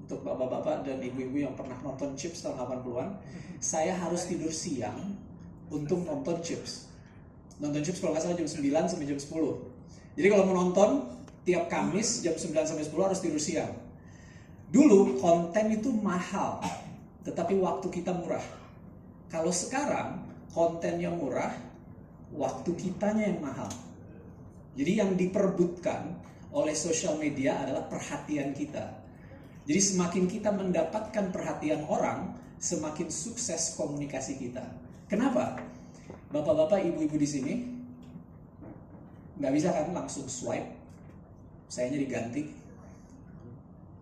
untuk bapak-bapak dan ibu-ibu yang pernah nonton Chips tahun 80-an, saya harus tidur siang untuk nonton Chips. Nonton Chips kalau nggak salah jam 9 sampai jam 10. Jadi kalau mau nonton, tiap Kamis jam 9 sampai 10 harus tidur siang. Dulu konten itu mahal, tetapi waktu kita murah. Kalau sekarang kontennya murah, waktu kitanya yang mahal. Jadi yang diperebutkan oleh sosial media adalah perhatian kita. Jadi semakin kita mendapatkan perhatian orang, semakin sukses komunikasi kita. Kenapa? Bapak-bapak, ibu-ibu di sini nggak bisa kan langsung swipe, sayanya diganti,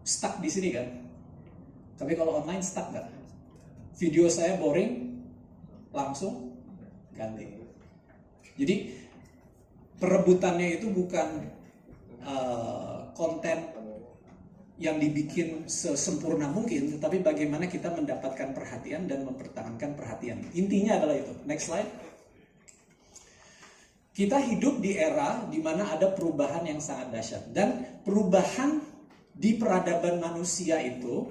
stuck di sini kan. Tapi kalau online stuck nggak? Video saya boring, langsung ganti. Jadi perebutannya itu bukan konten yang dibikin sesempurna mungkin, tetapi bagaimana kita mendapatkan perhatian dan mempertahankan perhatian. Intinya adalah itu. Next slide. Kita hidup di era di mana ada perubahan yang sangat dahsyat. Dan perubahan di peradaban manusia itu,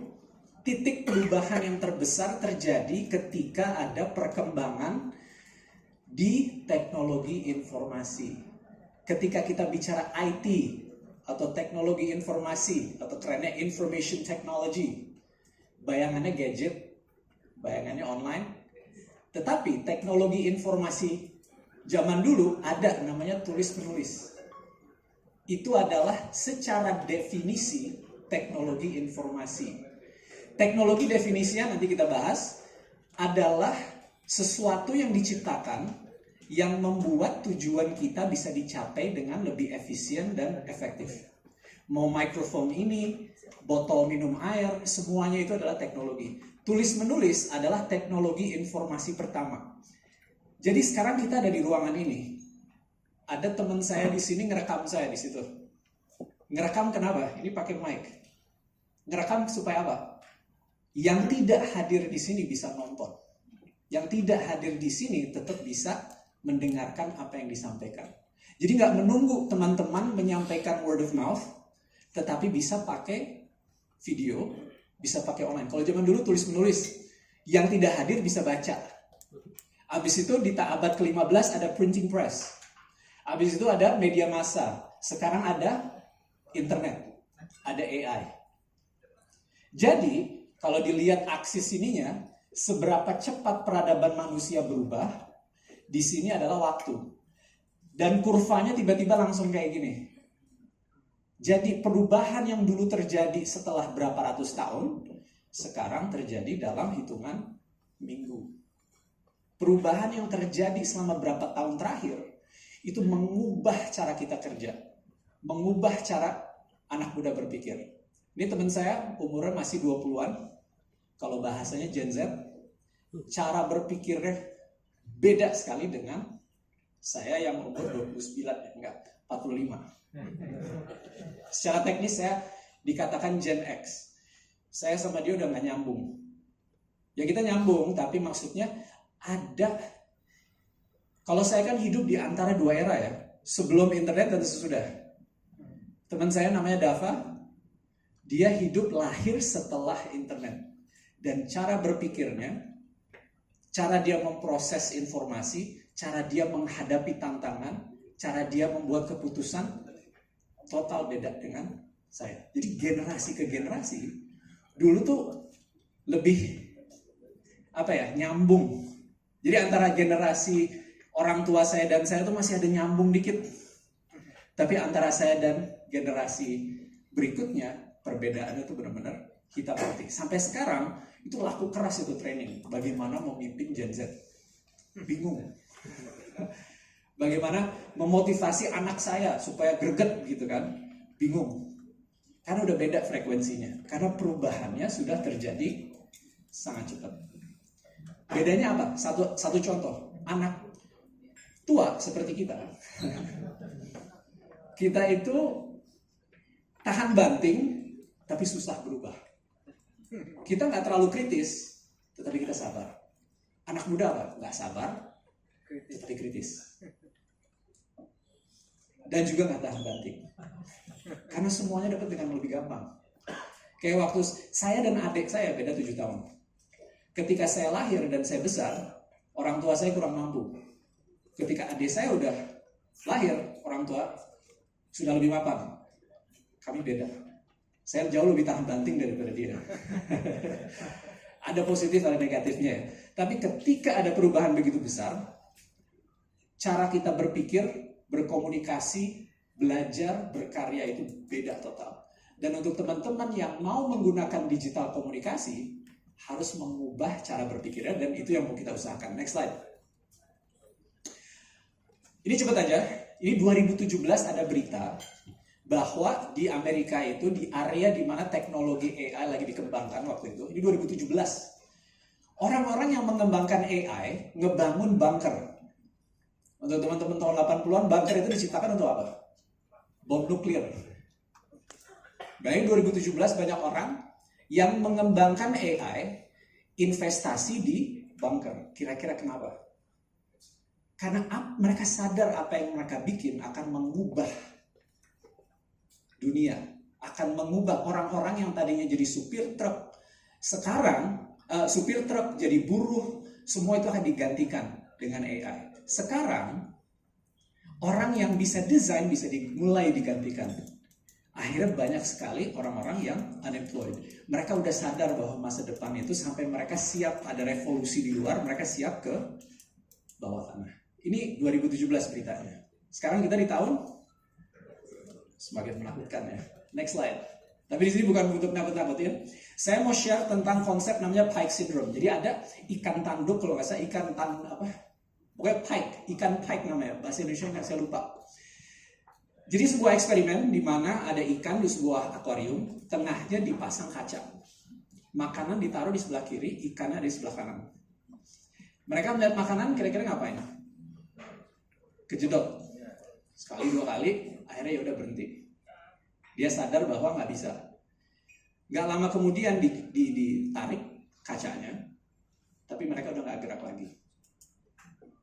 titik perubahan yang terbesar terjadi ketika ada perkembangan di teknologi informasi. Ketika kita bicara IT atau teknologi informasi atau kerennya information technology, bayangannya gadget, bayangannya online. Tetapi teknologi informasi zaman dulu ada namanya tulis-menulis. Itu adalah secara definisi teknologi informasi. Teknologi definisinya nanti kita bahas adalah sesuatu yang diciptakan yang membuat tujuan kita bisa dicapai dengan lebih efisien dan efektif. Mau mikrofon ini, botol minum air, semuanya itu adalah teknologi. Tulis-menulis adalah teknologi informasi pertama. Jadi sekarang kita ada di ruangan ini. Ada teman saya di sini ngerekam saya di situ. Ngerekam kenapa? Ini pakai mic. Ngerekam supaya apa? Yang tidak hadir di sini bisa nonton. Yang tidak hadir di sini tetap bisa mendengarkan apa yang disampaikan. Jadi nggak menunggu teman-teman menyampaikan word of mouth, tetapi bisa pakai video, bisa pakai online. Kalau zaman dulu tulis-menulis, yang tidak hadir bisa baca. Habis itu di abad ke-15 ada printing press. Habis itu ada media massa. Sekarang ada internet, ada AI. Jadi kalau dilihat aksis ininya, seberapa cepat peradaban manusia berubah, di sini adalah waktu. Dan kurvanya tiba-tiba langsung kayak gini. Jadi perubahan yang dulu terjadi setelah berapa ratus tahun, sekarang terjadi dalam hitungan minggu. Perubahan yang terjadi selama berapa tahun terakhir, itu mengubah cara kita kerja. Mengubah cara anak muda berpikir. Ini teman saya, umurnya masih 20-an. Kalau bahasanya Gen Z, cara berpikirnya beda sekali dengan saya yang umur 29, enggak, 45. Secara teknis saya dikatakan Gen X. Saya sama dia udah gak nyambung. Ya kita nyambung, tapi maksudnya ada. Kalau saya kan hidup di antara dua era ya. Sebelum internet dan sesudah. Teman saya namanya Dava. Dia hidup lahir setelah internet. Dan cara berpikirnya, cara dia memproses informasi, cara dia menghadapi tantangan, cara dia membuat keputusan total beda dengan saya. Jadi generasi ke generasi dulu tuh lebih nyambung. Jadi antara generasi orang tua saya dan saya tuh masih ada nyambung dikit. Tapi antara saya dan generasi berikutnya perbedaannya tuh benar-benar hitam putih. Sampai sekarang itu laku keras itu training. Bagaimana memimpin Gen Z? Bingung. Bagaimana memotivasi anak saya supaya greget gitu kan? Bingung. Karena udah beda frekuensinya. Karena perubahannya sudah terjadi sangat cepat. Bedanya apa? Satu contoh. Anak tua seperti kita. Kita itu tahan banting tapi susah berubah. Kita nggak terlalu kritis, tetapi kita sabar. Anak muda apa? Nggak sabar, tetapi kritis. Dan juga nggak tahan banting. Karena semuanya dapat dengan lebih gampang. Kayak waktu saya dan adik saya beda 7 tahun. Ketika saya lahir dan saya besar, orang tua saya kurang mampu. Ketika adik saya udah lahir, orang tua sudah lebih mapan. Kami beda. Saya jauh lebih tahan banting daripada dia. Ada positif, ada negatifnya. Tapi ketika ada perubahan begitu besar, cara kita berpikir, berkomunikasi, belajar, berkarya itu beda total. Dan untuk teman-teman yang mau menggunakan digital komunikasi, harus mengubah cara berpikirnya, dan itu yang mau kita usahakan. Next slide. Ini cepat aja. Ini 2017 ada berita bahwa di Amerika itu, di area di mana teknologi AI lagi dikembangkan waktu itu, ini 2017. Orang-orang yang mengembangkan AI ngebangun bunker. Untuk teman-teman tahun 80-an, bunker itu diciptakan untuk apa? Bom nuklir. Bayangin 2017 banyak orang yang mengembangkan AI investasi di bunker. Kira-kira kenapa? Karena mereka sadar apa yang mereka bikin akan mengubah dunia, akan mengubah orang-orang yang tadinya jadi supir truk. Sekarang supir truk jadi buruh, semua itu akan digantikan dengan AI. Sekarang orang yang bisa desain bisa mulai digantikan. Akhirnya banyak sekali orang-orang yang unemployed. Mereka udah sadar bahwa masa depan itu sampai mereka siap ada revolusi di luar, mereka siap ke bawah tanah. Ini 2017 beritanya. Sekarang kita di tahun semakin menakutkan ya. Next slide. Tapi di sini bukan untuk nakut-nakutin. Saya mau share tentang konsep namanya pike syndrome. Jadi ada ikan tanduk, kalau nggak salah pokoknya pike, ikan pike namanya. Bahasa Indonesia nggak saya lupa. Jadi sebuah eksperimen di mana ada ikan di sebuah akuarium, tengahnya dipasang kaca. Makanan ditaruh di sebelah kiri, ikannya di sebelah kanan. Mereka melihat makanan, kira-kira ngapain? Kejedot. Sekali, 2 kali, akhirnya ya udah berhenti. Dia sadar bahwa nggak bisa. Nggak lama kemudian ditarik kacanya, tapi mereka udah nggak gerak lagi.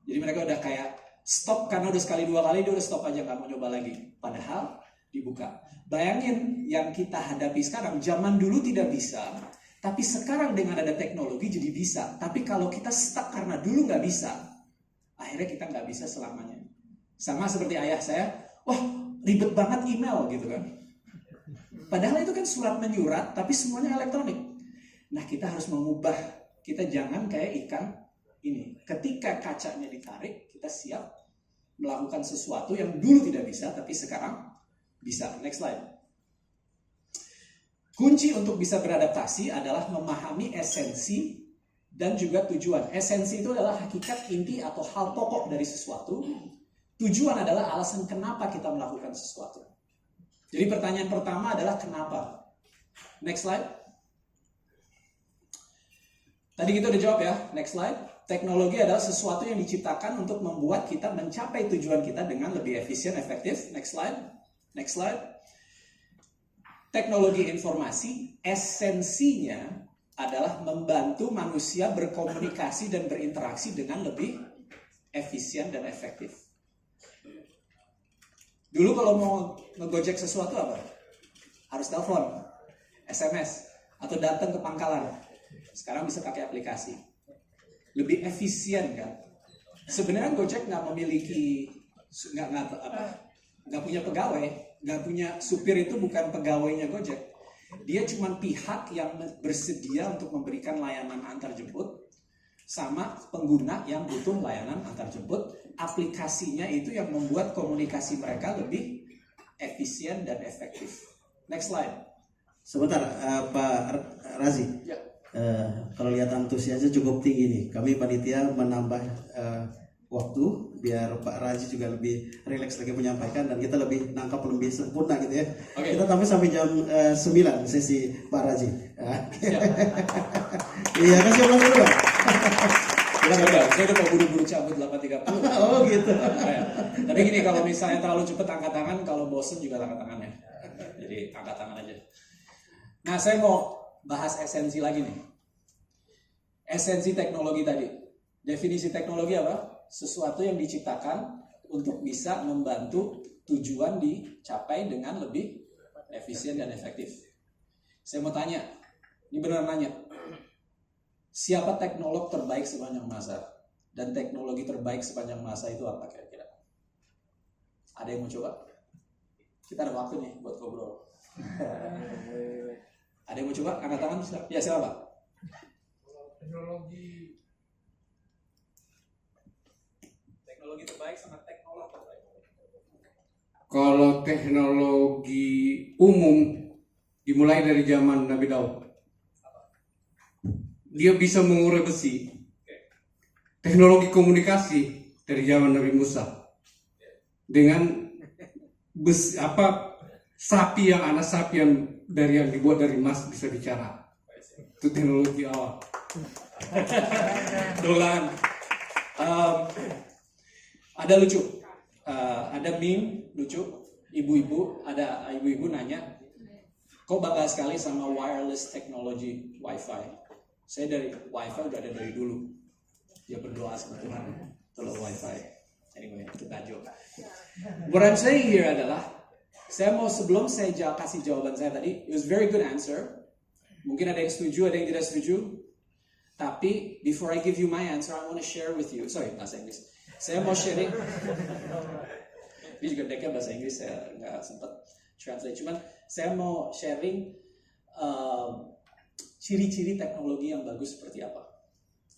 Jadi mereka udah kayak stop karena udah sekali 2 kali, dia udah stop aja, nggak mau nyoba lagi. Padahal dibuka. Bayangin yang kita hadapi sekarang, zaman dulu tidak bisa, tapi sekarang dengan ada teknologi jadi bisa. Tapi kalau kita stuck karena dulu nggak bisa, akhirnya kita nggak bisa selamanya. Sama seperti ayah saya, wah ribet banget email gitu kan. Padahal itu kan surat menyurat, tapi semuanya elektronik. Nah kita harus mengubah, kita jangan kayak ikan ini. Ketika kacanya ditarik, kita siap melakukan sesuatu yang dulu tidak bisa, tapi sekarang bisa. Next slide. Kunci untuk bisa beradaptasi adalah memahami esensi dan juga tujuan. Esensi itu adalah hakikat inti atau hal pokok dari sesuatu. Tujuan adalah alasan kenapa kita melakukan sesuatu. Jadi pertanyaan pertama adalah kenapa. Next slide. Tadi kita udah jawab ya. Next slide. Teknologi adalah sesuatu yang diciptakan untuk membuat kita mencapai tujuan kita dengan lebih efisien, efektif. Next slide. Next slide. Teknologi informasi esensinya adalah membantu manusia berkomunikasi dan berinteraksi dengan lebih efisien dan efektif. Dulu kalau mau ngegojek sesuatu apa? Harus telepon, SMS, atau datang ke pangkalan. Sekarang bisa pakai aplikasi. Lebih efisien kan? Sebenarnya Gojek nggak memiliki, nggak punya pegawai, nggak punya supir, itu bukan pegawainya Gojek. Dia cuma pihak yang bersedia untuk memberikan layanan antar jemput sama pengguna yang butuh layanan antar jemput. Aplikasinya itu yang membuat komunikasi mereka lebih efisien dan efektif. Next slide. Sebentar, Pak Razi. Ya. Kalau lihat antusiasnya cukup tinggi nih. Kami panitia menambah waktu biar Pak Razi juga lebih rileks lagi menyampaikan dan kita lebih nangkap lebih sempurna gitu ya. Okay. Kita sampai jam 9 sesi Pak Razi. Iya, kasih aplaus dulu. Saya udah mau buru-buru cabut 8.30. Oh gitu. Tapi gini, kalau misalnya terlalu cepet angkat tangan, kalau bosen juga angkat tangan ya. Jadi angkat tangan aja. Nah, saya mau bahas esensi lagi nih. Esensi teknologi tadi. Definisi teknologi apa? Sesuatu yang diciptakan untuk bisa membantu tujuan dicapai dengan lebih efisien dan efektif. Saya mau tanya, ini benar nanya. Siapa teknolog terbaik sepanjang masa? Dan teknologi terbaik sepanjang masa itu apa kira-kira? Ada yang mau coba? Kita ada waktu nih buat ngobrol. Ada yang mau coba? Angkat tangan? Ya, siapa Pak? Teknologi terbaik sama teknolog terbaik. Kalau teknologi umum dimulai dari zaman Nabi Daud. Dia bisa mengurai besi. Teknologi komunikasi dari zaman Nabi Musa. Dengan besi, sapi yang dibuat dari emas bisa bicara. Itu teknologi awal. Dolan. Ada lucu. Ada meme lucu. Ada ibu-ibu nanya, kok bangga sekali sama wireless technology Wi-Fi? Saya dari Wi-Fi udah ada dari dulu. Dia berdoa sama Tuhan tolong Wi-Fi. Anyway, kita joke. What I'm saying here adalah, sebelum saya kasih jawaban saya tadi, it was very good answer. Mungkin ada yang setuju, ada yang tidak setuju. Tapi before I give you my answer, I want to share with you. Sorry, bahasa Inggris. Saya mau sharing. Ini juga decknya bahasa Inggris, saya nggak sempat translate. Cuman saya mau sharing ciri-ciri teknologi yang bagus seperti apa.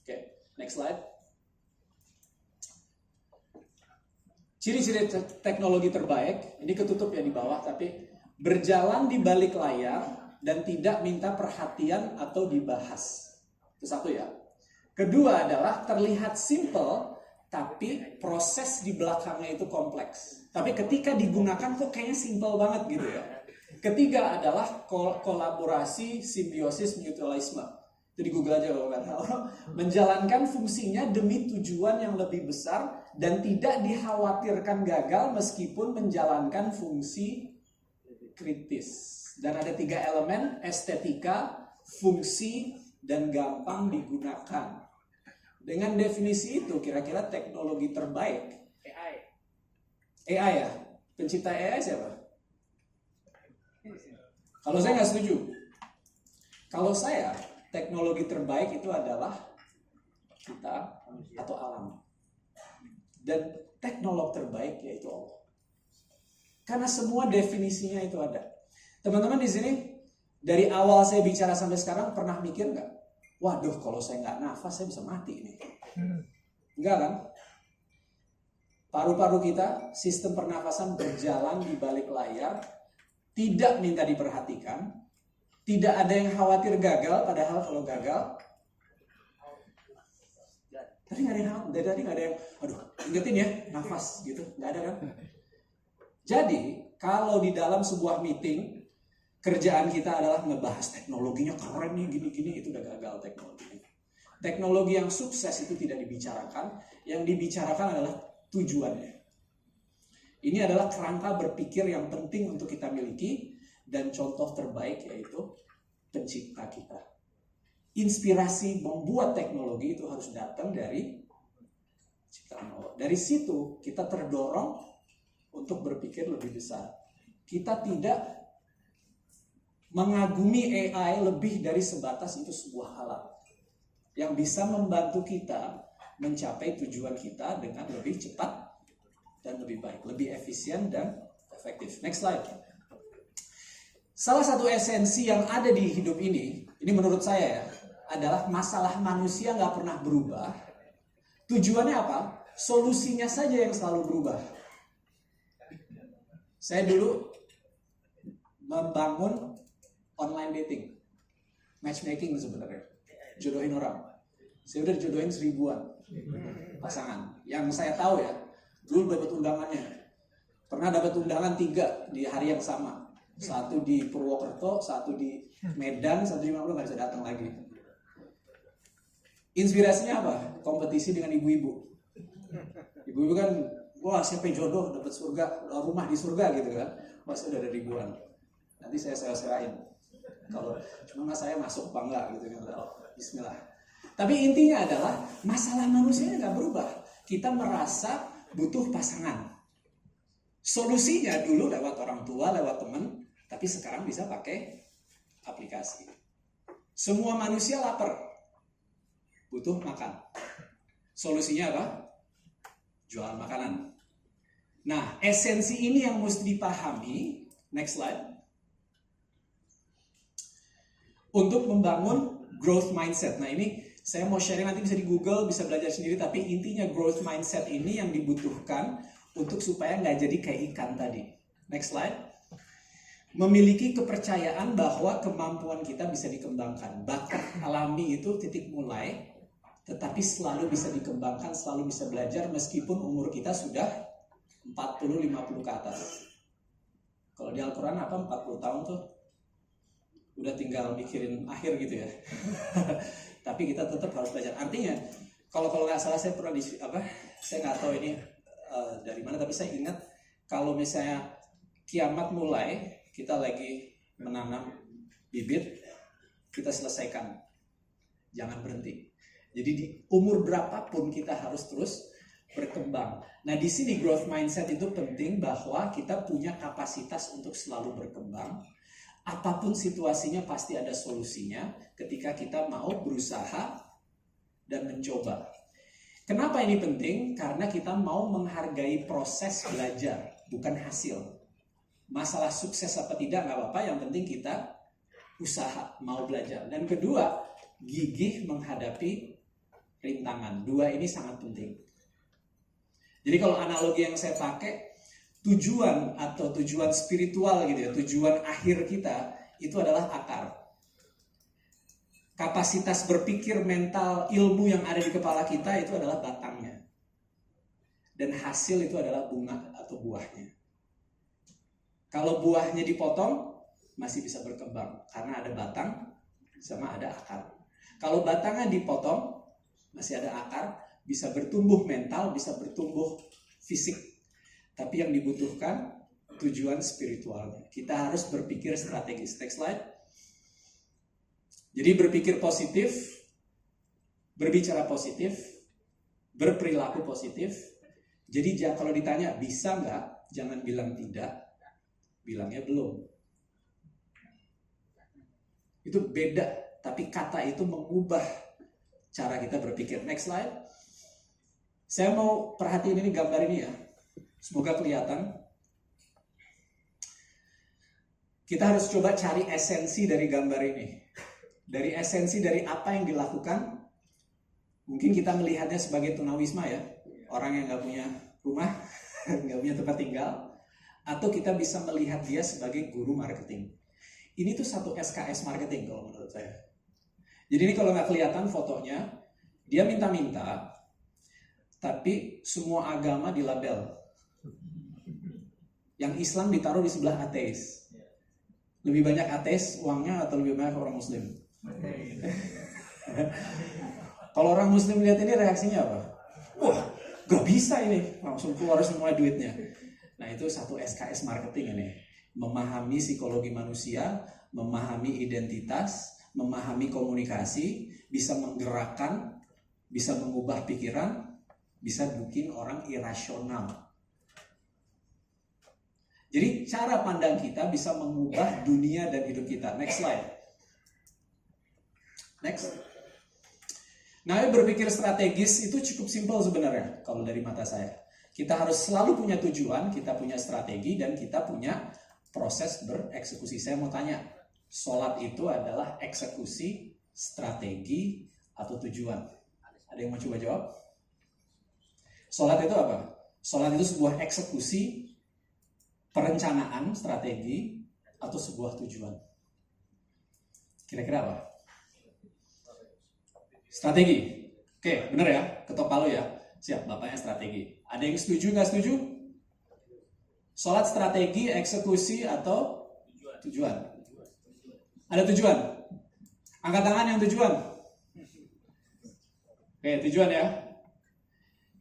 Oke, next slide. Ciri-ciri teknologi terbaik, ini ketutup ya di bawah, tapi berjalan di balik layar dan tidak minta perhatian atau dibahas. Itu satu ya. Kedua adalah terlihat simple, tapi proses di belakangnya itu kompleks. Tapi ketika digunakan kok kayaknya simple banget gitu ya. Ketiga adalah kolaborasi, simbiosis, mutualisme. Itu di Google aja kalau nggak tahu. Menjalankan fungsinya demi tujuan yang lebih besar dan tidak dikhawatirkan gagal meskipun menjalankan fungsi kritis. Dan ada 3 elemen, estetika, fungsi, dan gampang digunakan. Dengan definisi itu, kira-kira teknologi terbaik AI ya? Pencipta AI siapa? Kalau saya nggak setuju. Kalau saya, teknologi terbaik itu adalah kita atau alam. Dan teknolog terbaik yaitu Allah. Karena semua definisinya itu ada. Teman-teman di sini, dari awal saya bicara sampai sekarang pernah mikir nggak? Waduh, kalau saya nggak nafas saya bisa mati nih. Enggak kan? Paru-paru kita, sistem pernafasan berjalan di balik layar, tidak minta diperhatikan, tidak ada yang khawatir gagal, padahal kalau gagal, tadi nggak ada yang, aduh, ingetin ya, nafas gitu, nggak ada kan? Jadi, kalau di dalam sebuah meeting, kerjaan kita adalah ngebahas teknologinya keren nih, gini-gini, itu udah gagal teknologinya. Teknologi yang sukses itu tidak dibicarakan, yang dibicarakan adalah tujuannya. Ini adalah kerangka berpikir yang penting untuk kita miliki, dan contoh terbaik yaitu pencipta kita. Inspirasi membuat teknologi itu harus datang dari ciptaan Allah. Dari situ kita terdorong untuk berpikir lebih besar. Kita tidak mengagumi AI lebih dari sebatas itu sebuah alat yang bisa membantu kita mencapai tujuan kita dengan lebih cepat dan lebih baik, lebih efisien dan efektif. Next slide. Salah satu esensi yang ada di hidup ini menurut saya ya, adalah masalah manusia nggak pernah berubah. Tujuannya apa? Solusinya saja yang selalu berubah. Saya dulu membangun online dating, matchmaking sebenarnya, jodohin orang. Saya udah jodohin 1000-an pasangan. Yang saya tahu ya, dulu dapat undangannya. Pernah dapat undangan 3 di hari yang sama. Satu di Purwokerto, satu di Medan, satu di Manado, nggak bisa datang lagi. Inspirasinya apa? Kompetisi dengan ibu-ibu. Ibu-ibu kan, wah siapa yang jodoh dapat surga, rumah di surga gitu kan. Wah saya udah ada ribuan. Nanti saya sewa-sewain. Kalau cuma saya masuk bangga gitu kan. Bismillah. Tapi intinya adalah masalah manusia nggak berubah. Kita merasa butuh pasangan. Solusinya dulu lewat orang tua, lewat teman, tapi sekarang bisa pakai aplikasi. Semua manusia lapar, butuh makan. Solusinya apa? Jualan makanan. Nah, esensi ini yang mesti dipahami. Next slide. Untuk membangun growth mindset. Nah, ini saya mau sharing, nanti bisa di Google, bisa belajar sendiri. Tapi intinya growth mindset ini yang dibutuhkan untuk supaya nggak jadi kayak ikan tadi. Next slide. Memiliki kepercayaan bahwa kemampuan kita bisa dikembangkan. Bakat alami itu titik mulai, tetapi selalu bisa dikembangkan, selalu bisa belajar meskipun umur kita sudah 40-50 ke atas. Kalau di Al-Quran apa 40 tahun tuh udah tinggal mikirin akhir gitu ya. Tapi kita tetap harus belajar. Artinya kalau nggak salah saya pernah saya nggak tahu ini dari mana, tapi saya ingat kalau misalnya kiamat mulai, kita lagi menanam bibit, kita selesaikan, jangan berhenti. Jadi di umur berapapun kita harus terus berkembang. Nah, di sini growth mindset itu penting, bahwa kita punya kapasitas untuk selalu berkembang. Apapun situasinya pasti ada solusinya ketika kita mau berusaha dan mencoba. Kenapa ini penting? Karena kita mau menghargai proses belajar, bukan hasil. Masalah sukses apa tidak nggak apa-apa, yang penting kita usaha, mau belajar. Dan kedua, gigih menghadapi rintangan. Dua ini sangat penting. Jadi kalau analogi yang saya pakai, tujuan atau tujuan spiritual gitu ya, tujuan akhir kita itu adalah akar. Kapasitas berpikir, mental, ilmu yang ada di kepala kita itu adalah batangnya. Dan hasil itu adalah bunga atau buahnya. Kalau buahnya dipotong, masih bisa berkembang karena ada batang sama ada akar. Kalau batangnya dipotong, masih ada akar, bisa bertumbuh mental, bisa bertumbuh fisik. Tapi yang dibutuhkan tujuan spiritualnya. Kita harus berpikir strategis. Next slide. Jadi berpikir positif, berbicara positif, berperilaku positif. Jadi kalau ditanya bisa nggak, jangan bilang tidak, bilangnya belum. Itu beda, tapi kata itu mengubah cara kita berpikir. Next slide. Saya mau perhatiin ini, gambar ini ya. Semoga kelihatan. Kita harus coba cari esensi dari gambar ini. Dari esensi dari apa yang dilakukan. Mungkin kita melihatnya sebagai tunawisma ya. Orang yang nggak punya rumah, nggak punya tempat tinggal. Atau kita bisa melihat dia sebagai guru marketing. Ini tuh satu SKS marketing kalau menurut saya. Jadi ini kalau nggak kelihatan fotonya, dia minta-minta, tapi semua agama dilabel. Yang Islam ditaruh di sebelah ateis. Lebih banyak ateis uangnya atau lebih banyak orang Muslim? Kalau orang Muslim lihat ini reaksinya apa? Wah, gak bisa ini, langsung keluar semua duitnya. Nah, itu satu SKS marketing ini. Memahami psikologi manusia, memahami identitas, memahami komunikasi, bisa menggerakkan, bisa mengubah pikiran, bisa bikin orang irasional. Jadi cara pandang kita bisa mengubah dunia dan hidup kita. Next slide. Next. Nah, berpikir strategis itu cukup simpel sebenarnya kalau dari mata saya. Kita harus selalu punya tujuan, kita punya strategi, dan kita punya proses bereksekusi. Saya mau tanya, sholat itu adalah eksekusi, strategi, atau tujuan? Ada yang mau coba jawab? Sholat itu apa? Sholat itu sebuah eksekusi, perencanaan, strategi, atau sebuah tujuan. Kira-kira apa? Strategi. Oke, bener ya? Ketok palu ya? Siap, bapaknya strategi. Ada yang setuju, nggak setuju? Sholat strategi, eksekusi, atau tujuan? Ada tujuan? Angkat tangan yang tujuan. Oke, tujuan ya.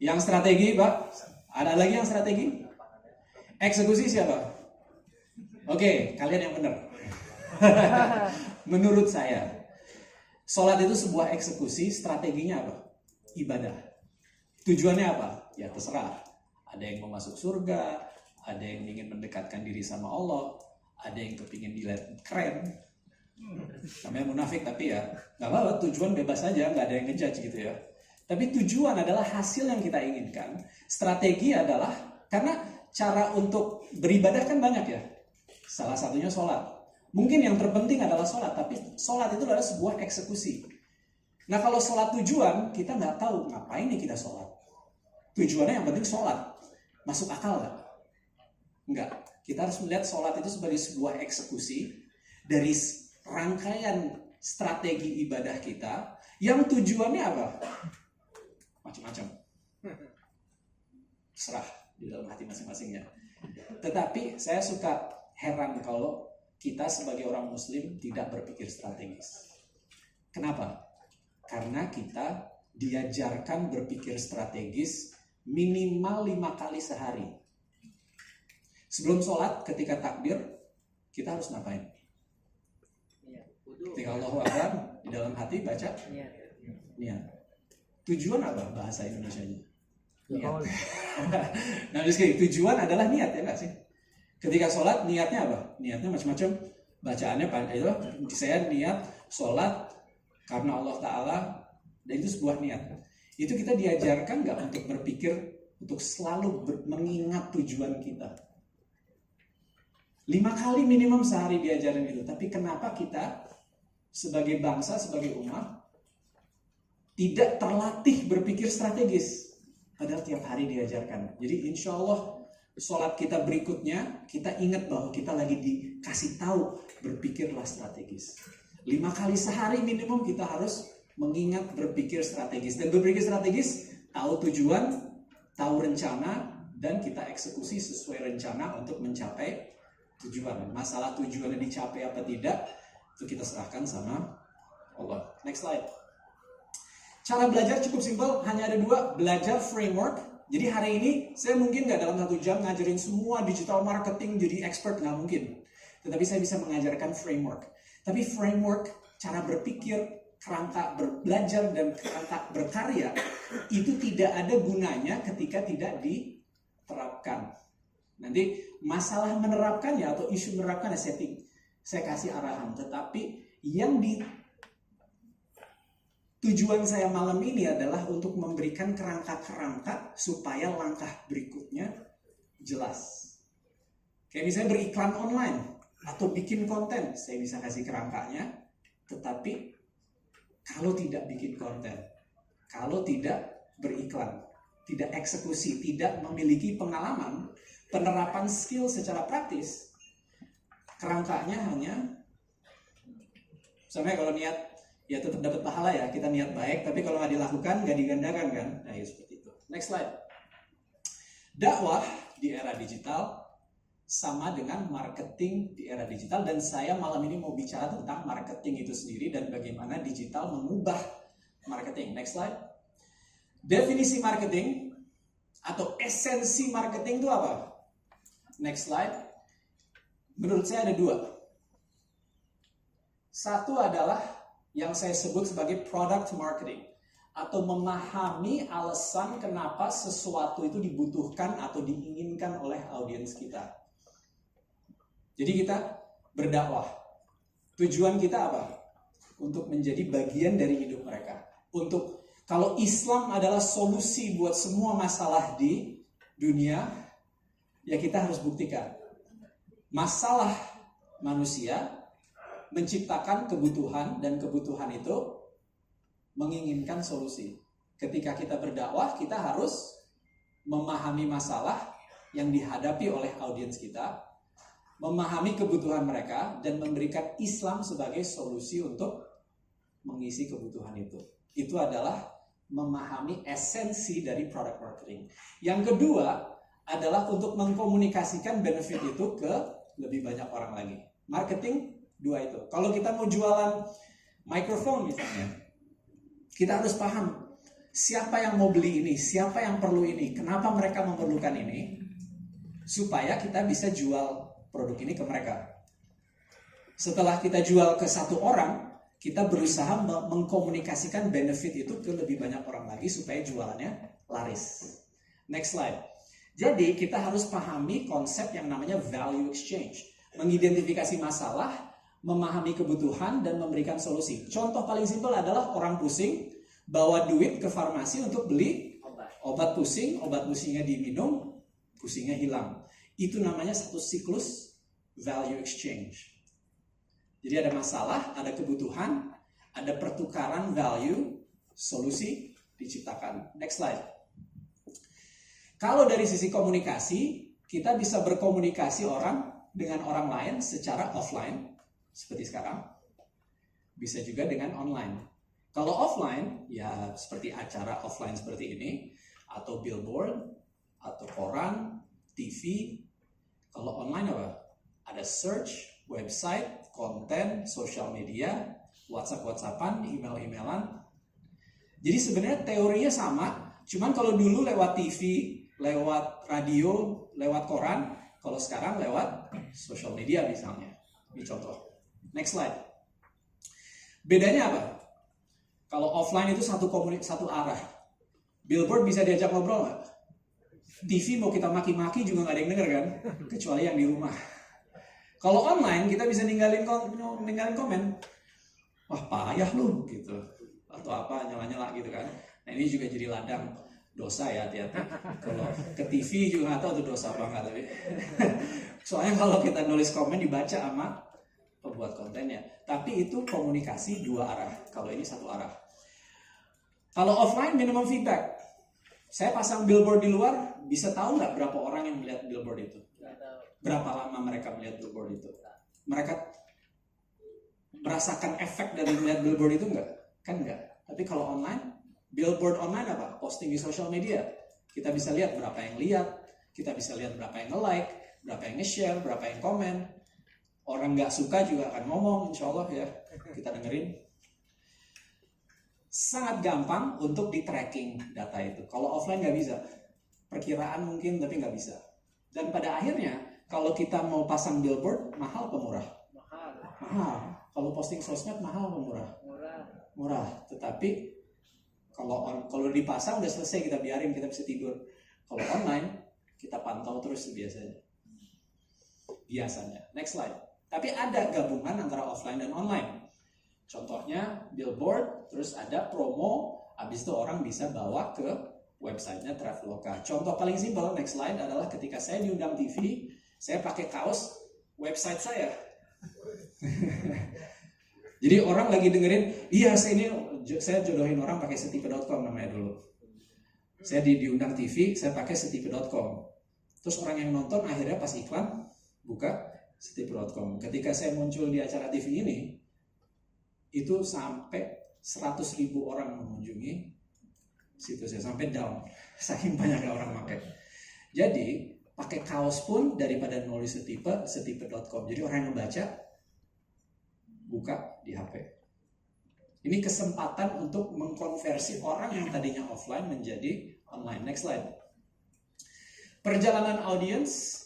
Yang strategi, Pak? Ada lagi yang strategi? Eksekusi siapa? Oke, kalian yang benar. Menurut saya, sholat itu sebuah eksekusi, strateginya apa? Ibadah. Tujuannya apa? Ya terserah. Ada yang mau masuk surga, ada yang ingin mendekatkan diri sama Allah, ada yang kepingin dilihat keren, Namanya munafik, tapi ya nggak apa-apa, tujuan bebas saja, nggak ada yang ngejudge gitu ya. Tapi tujuan adalah hasil yang kita inginkan. Strategi adalah, karena cara untuk beribadah kan banyak ya. Salah satunya sholat. Mungkin yang terpenting adalah sholat, tapi sholat itu adalah sebuah eksekusi. Nah kalau sholat tujuan, kita nggak tahu ngapain nih kita sholat. Tujuannya yang penting sholat. Masuk akal nggak? Enggak. Kita harus melihat sholat itu sebagai sebuah eksekusi dari rangkaian strategi ibadah kita yang tujuannya apa? Macam-macam. Serah di dalam hati masing-masingnya. Tetapi saya suka heran kalau kita sebagai orang muslim tidak berpikir strategis. Kenapa? Karena kita diajarkan berpikir strategis minimal 5 kali sehari. Sebelum sholat, ketika takbir, kita harus ngapain? Ketika Allahu Akbar, di dalam hati baca niat. Tujuan apa bahasa Indonesianya? Niat. Nah, jadi tujuan adalah niat, ya nggak sih? Ketika sholat, niatnya apa? Niatnya macam-macam. Bacaannya itu, saya niat sholat karena Allah Ta'ala, dan itu sebuah niat. Itu kita diajarkan nggak untuk berpikir, untuk selalu mengingat tujuan kita? 5 kali minimum sehari diajarin itu. Tapi kenapa kita sebagai bangsa, sebagai umat tidak terlatih berpikir strategis? Padahal tiap hari diajarkan. Jadi insya Allah sholat kita berikutnya, kita ingat bahwa kita lagi dikasih tahu berpikirlah strategis. 5 kali sehari minimum kita harus mengingat berpikir strategis. Dan berpikir strategis, tahu tujuan, tahu rencana, dan kita eksekusi sesuai rencana untuk mencapai tujuan. Masalah tujuannya dicapai apa tidak, itu kita serahkan sama Allah. Next slide. Cara belajar cukup simpel, hanya ada 2. Belajar framework. Jadi hari ini saya mungkin nggak dalam 1 jam ngajarin semua digital marketing jadi expert, nggak mungkin. Tetapi saya bisa mengajarkan framework. Tapi framework, cara berpikir, kerangka belajar, dan kerangka berkarya itu tidak ada gunanya ketika tidak diterapkan. Nanti masalah menerapkannya atau isu menerapkannya saya kasih arahan. Tetapi yang tujuan saya malam ini adalah untuk memberikan kerangka-kerangka supaya langkah berikutnya jelas. Kayak misalnya beriklan online atau bikin konten, saya bisa kasih kerangkanya. Tetapi kalau tidak bikin konten, kalau tidak beriklan, tidak eksekusi, tidak memiliki pengalaman, penerapan skill secara praktis, kerangkanya hanya, misalnya kalau niat, ya tetap dapat pahala ya, kita niat baik, tapi kalau nggak dilakukan, nggak digandakan kan? Nah ya seperti itu. Next slide. Dakwah di era digital sama dengan marketing di era digital, dan saya malam ini mau bicara tentang marketing itu sendiri dan bagaimana digital mengubah marketing. Next slide. Definisi marketing atau esensi marketing itu apa? Next slide. Menurut saya ada 2. Satu adalah yang saya sebut sebagai product marketing, atau memahami alasan kenapa sesuatu itu dibutuhkan atau diinginkan oleh audiens kita. Jadi kita berdakwah. Tujuan kita apa? Untuk menjadi bagian dari hidup mereka. Kalau Islam adalah solusi buat semua masalah di dunia, ya kita harus buktikan. Masalah manusia menciptakan kebutuhan, dan kebutuhan itu menginginkan solusi. Ketika kita berdakwah, kita harus memahami masalah yang dihadapi oleh audiens kita, memahami kebutuhan mereka, dan memberikan Islam sebagai solusi untuk mengisi kebutuhan itu. Itu adalah memahami esensi dari product marketing. Yang kedua adalah untuk mengkomunikasikan benefit itu ke lebih banyak orang lagi. Marketing 2 itu. Kalau kita mau jualan microphone misalnya, kita harus paham siapa yang mau beli ini, siapa yang perlu ini, kenapa mereka memerlukan ini, supaya kita bisa jual produk ini ke mereka. Setelah kita jual ke 1 orang, kita berusaha mengkomunikasikan benefit itu ke lebih banyak orang lagi supaya jualannya laris. Next slide. Jadi kita harus pahami konsep yang namanya value exchange. Mengidentifikasi masalah, memahami kebutuhan dan memberikan solusi. Contoh paling simpel adalah orang pusing, bawa duit ke farmasi untuk beli obat pusing, obat pusingnya diminum, pusingnya hilang. Itu namanya satu siklus value exchange. Jadi ada masalah, ada kebutuhan, ada pertukaran value, solusi diciptakan. Next slide. Kalau dari sisi komunikasi, kita bisa berkomunikasi dengan orang lain secara offline, seperti sekarang. Bisa juga dengan online. Kalau offline, ya seperti acara offline seperti ini, atau billboard, atau koran, TV. Kalau online apa? Ada search, website, konten, social media, WhatsApp-WhatsAppan, email-emailan. Jadi sebenarnya teorinya sama, cuman kalau dulu lewat TV, lewat radio, lewat koran, kalau sekarang lewat social media misalnya. Ini contoh. Next slide. Bedanya apa? Kalau offline itu satu arah. Billboard bisa diajak ngobrol nggak? TV mau kita maki-maki juga nggak ada yang denger kan? Kecuali yang di rumah. Kalau online kita bisa ninggalin komen. Wah payah lu gitu. Atau apa nyala-nyala gitu kan. Nah ini juga jadi ladang dosa ya, hati-hati. Kalau ke TV juga nggak tahu itu dosa apa nggak tapi. Soalnya kalau kita nulis komen dibaca sama pembuat kontennya. Tapi itu komunikasi dua arah. Kalau ini satu arah. Kalau offline minimum feedback. Saya pasang billboard di luar, bisa tahu nggak berapa orang yang melihat billboard itu? Berapa lama mereka melihat billboard itu? Mereka merasakan efek dari melihat billboard itu nggak? Kan nggak. Tapi kalau online, billboard online apa? Posting di social media. Kita bisa lihat berapa yang lihat, kita bisa lihat berapa yang nge-like, berapa yang nge-share, berapa yang komen. Orang nggak suka juga akan ngomong, insya Allah ya. Kita dengerin. Sangat gampang untuk di-tracking data itu. Kalau offline nggak bisa. Perkiraan mungkin, tapi nggak bisa. Dan pada akhirnya, kalau kita mau pasang billboard, mahal apa murah? Mahal. Kalau posting sosmed, mahal apa murah? Murah. Tetapi, kalau dipasang, udah selesai, kita biarin, kita bisa tidur. Kalau online, kita pantau terus biasanya. Next slide. Tapi ada gabungan antara offline dan online. Contohnya billboard, terus ada promo, habis itu orang bisa bawa ke websitenya Traveloka. Contoh paling simpel, next slide, adalah ketika saya diundang TV, saya pakai kaos website saya. Jadi orang lagi dengerin, iya saya jodohin orang pakai setipe.com namanya dulu. Saya diundang TV, saya pakai setipe.com. Terus orang yang nonton akhirnya pas iklan, buka setipe.com. Ketika saya muncul di acara TV ini, itu sampai 100.000 orang mengunjungi situsnya, sampai down, saking banyaknya orang pakai. Jadi pakai kaos pun daripada nulis setipe.com. Jadi orang yang membaca buka di HP. Ini kesempatan untuk mengkonversi orang yang tadinya offline menjadi online. Next slide. Perjalanan audience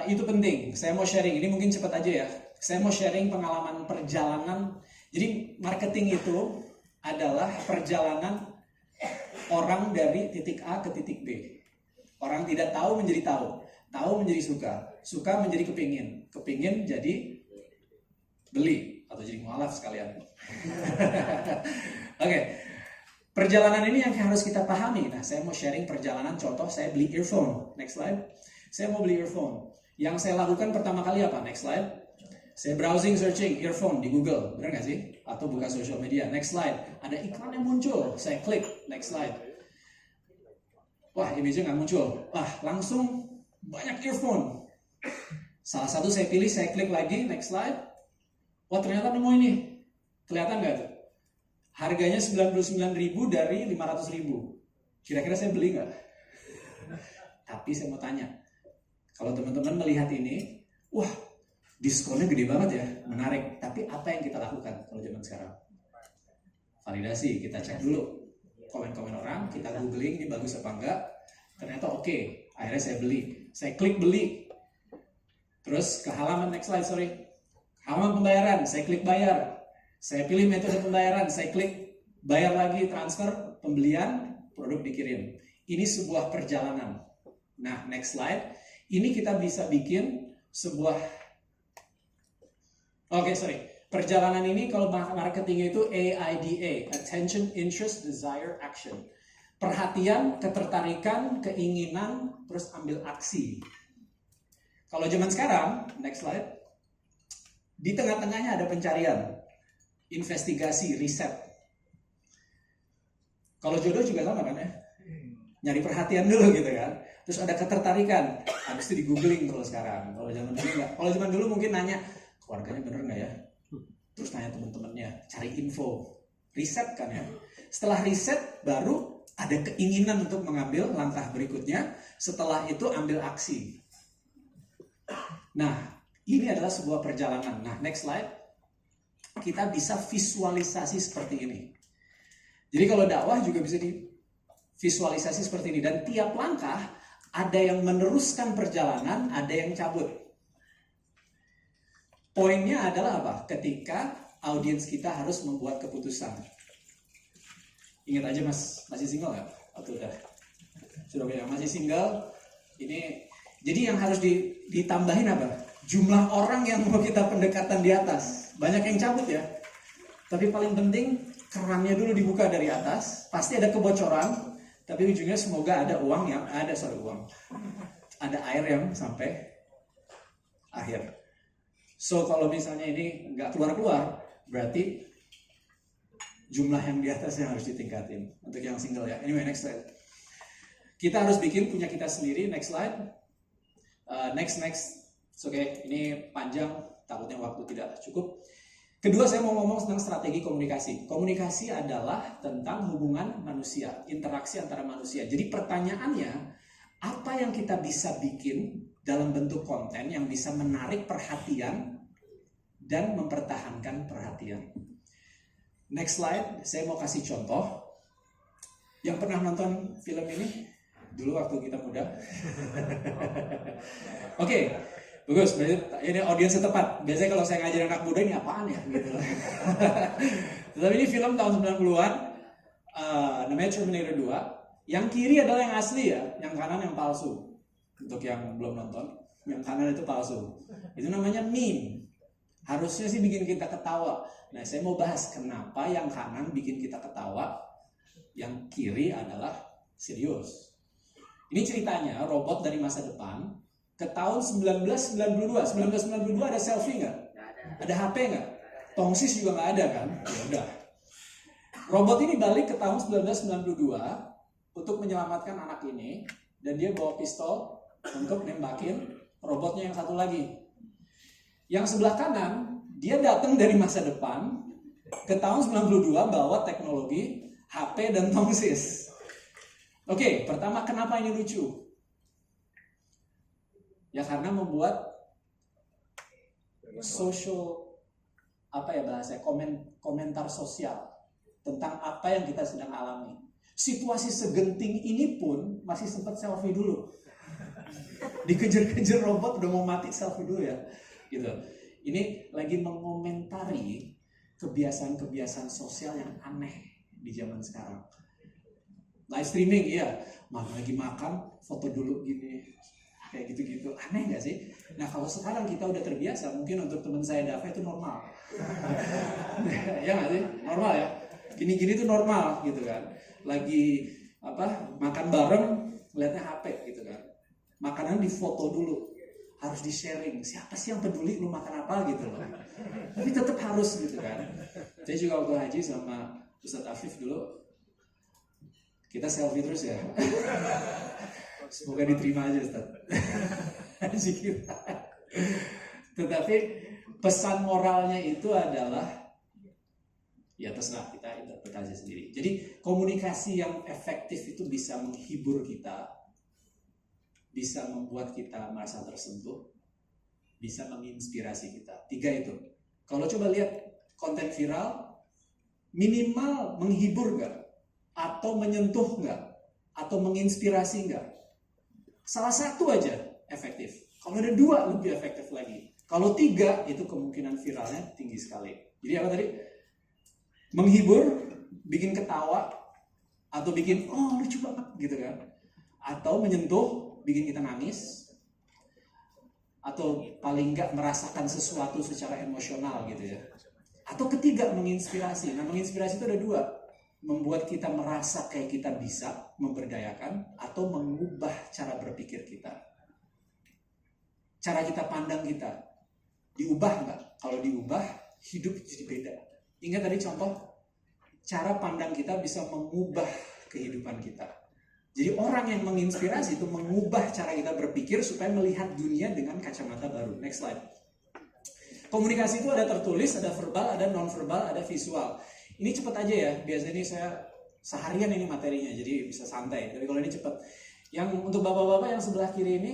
itu penting. Saya mau sharing. Ini mungkin cepat aja ya. Saya mau sharing pengalaman perjalanan. Jadi marketing itu adalah perjalanan orang dari titik A ke titik B. Orang tidak tahu menjadi tahu, tahu menjadi suka, suka menjadi kepingin, kepingin jadi beli atau jadi mualaf sekalian. Oke. Perjalanan ini yang harus kita pahami. Nah, saya mau sharing perjalanan contoh saya beli earphone. Next slide. Saya mau beli earphone. Yang saya lakukan pertama kali apa? Next slide. Saya browsing, searching earphone di Google, benar nggak sih? Atau buka social media. Next slide. Ada iklan yang muncul, saya klik. Next slide. Wah, image-nya nggak muncul. Wah, langsung banyak earphone. Salah satu saya pilih, saya klik lagi. Next slide. Wah, ternyata nemu ini. Kelihatan nggak tuh? Harganya 99.000 dari 500.000. Kira-kira saya beli nggak? Tapi saya mau tanya, kalau teman-teman melihat ini, wah, diskonnya gede banget ya, menarik. Tapi apa yang kita lakukan kalau zaman sekarang? Validasi, kita cek dulu komen-komen orang, kita googling ini bagus apa enggak. Ternyata oke, akhirnya saya beli. Saya klik beli. Terus ke halaman, next slide, sorry. Halaman pembayaran, saya klik bayar. Saya pilih metode pembayaran, saya klik bayar lagi, transfer, pembelian, produk dikirim. Ini sebuah perjalanan. Nah, next slide. Ini kita bisa bikin sebuah Oke, sorry. Perjalanan ini kalau marketingnya itu AIDA, Attention, Interest, Desire, Action. Perhatian, ketertarikan, keinginan, terus ambil aksi. Kalau zaman sekarang, next slide, di tengah-tengahnya ada pencarian, investigasi, riset. Kalau jodoh juga sama kan ya? Nyari perhatian dulu gitu kan. Terus ada ketertarikan, habis itu di googling kalau sekarang. Kalau zaman dulu enggak. Kalau zaman dulu mungkin nanya, keluarganya bener nggak ya? Terus nanya teman-temannya, cari info, riset kan ya. Setelah riset baru ada keinginan untuk mengambil langkah berikutnya. Setelah itu ambil aksi. Nah, ini adalah sebuah perjalanan. Nah, next slide. Kita bisa visualisasi seperti ini. Jadi kalau dakwah juga bisa divisualisasi seperti ini. Dan tiap langkah ada yang meneruskan perjalanan, ada yang cabut. Poinnya adalah apa? Ketika audiens kita harus membuat keputusan. Ingat aja mas, masih single nggak? Atau udah? Sudah punya, masih single. Ini jadi yang harus ditambahin apa? Jumlah orang yang mau kita pendekatan di atas. Banyak yang cabut ya. Tapi paling penting kerannya dulu dibuka dari atas. Pasti ada kebocoran. Tapi ujungnya semoga ada uang yang ada air yang sampai akhir. So kalau misalnya ini nggak keluar-keluar, berarti jumlah yang di atas yang harus ditingkatin untuk yang single ya. Anyway, next slide. Kita harus bikin punya kita sendiri. Next slide. Next. Oke, ini panjang, takutnya waktu tidak cukup. Kedua, saya mau ngomong tentang strategi komunikasi. Komunikasi adalah tentang hubungan manusia, interaksi antara manusia. Jadi pertanyaannya, apa yang kita bisa bikin dalam bentuk konten yang bisa menarik perhatian dan mempertahankan perhatian. Next slide, saya mau kasih contoh. Yang pernah nonton film ini dulu waktu kita muda? Oke, bagus. Ini audiensnya tepat. Biasanya kalau saya ngajarin anak muda ini apaan ya? Gitu. Tapi ini film tahun 90-an, namanya Terminator 2. Yang kiri adalah yang asli ya, yang kanan yang palsu. Untuk yang belum nonton, yang kanan itu palsu. Itu namanya meme. Harusnya sih bikin kita ketawa. Nah, saya mau bahas kenapa yang kanan bikin kita ketawa, yang kiri adalah serius. Ini ceritanya robot dari masa depan ke tahun 1992. 1992 ada selfie nggak? Ada HP nggak? Tongsis juga nggak ada kan? Ya udah. Robot ini balik ke tahun 1992 untuk menyelamatkan anak ini, dan dia bawa pistol untuk nembakin robotnya yang satu lagi. Yang sebelah kanan, dia datang dari masa depan ke tahun 92 bawa teknologi HP dan tongsis. Oke, pertama kenapa ini lucu? Ya karena membuat social, komentar sosial tentang apa yang kita sedang alami. Situasi segenting ini pun masih sempat selfie dulu. Dikejar-kejar robot udah mau mati, selfie dulu ya. Gitu. Ini lagi mengomentari kebiasaan-kebiasaan sosial yang aneh di zaman sekarang. Live streaming, iya. Mana lagi makan, foto dulu gini. Kayak gitu-gitu. Aneh gak sih? Nah kalau sekarang kita udah terbiasa, mungkin untuk teman saya Dava itu normal. Ya gak sih? Normal ya? Gini-gini tuh normal gitu kan. Lagi makan bareng, lihatnya HP gitu kan. Makanan difoto dulu, harus di-sharing. Siapa sih yang peduli lu makan apa gitu loh. Tapi tetap harus gitu kan. Saya juga waktu haji sama Ustadz Afif dulu, kita selfie terus ya. Semoga diterima aja Ustadz. Haji kita. Tetapi pesan moralnya itu adalah, ya terserah kita interpretasi sendiri. Jadi komunikasi yang efektif itu bisa menghibur kita, bisa membuat kita merasa tersentuh, bisa menginspirasi kita. 3 itu. Kalau coba lihat konten viral, minimal menghibur nggak? Atau menyentuh nggak? Atau menginspirasi nggak? Salah satu aja efektif. Kalau ada 2 lebih efektif lagi. Kalau 3 itu kemungkinan viralnya tinggi sekali. Jadi apa tadi? Menghibur, bikin ketawa, atau bikin lucu banget gitu kan? Atau menyentuh, bikin kita nangis, Atau paling nggak merasakan sesuatu secara emosional gitu ya. Atau ketiga, menginspirasi. Nah, menginspirasi itu ada dua. Membuat kita merasa kayak kita bisa, memberdayakan, atau mengubah cara berpikir kita. Cara kita pandang kita. Diubah nggak? Kalau diubah, hidup jadi beda. Ingat tadi contoh, cara pandang kita bisa mengubah kehidupan kita. Jadi orang yang menginspirasi itu mengubah cara kita berpikir supaya melihat dunia dengan kacamata baru. Next slide. Komunikasi itu ada tertulis, ada verbal, ada non-verbal, ada visual. Ini cepat aja ya, biasanya ini saya seharian ini materinya, jadi bisa santai. Tapi kalau ini cepat. Yang untuk bapak-bapak yang sebelah kiri ini,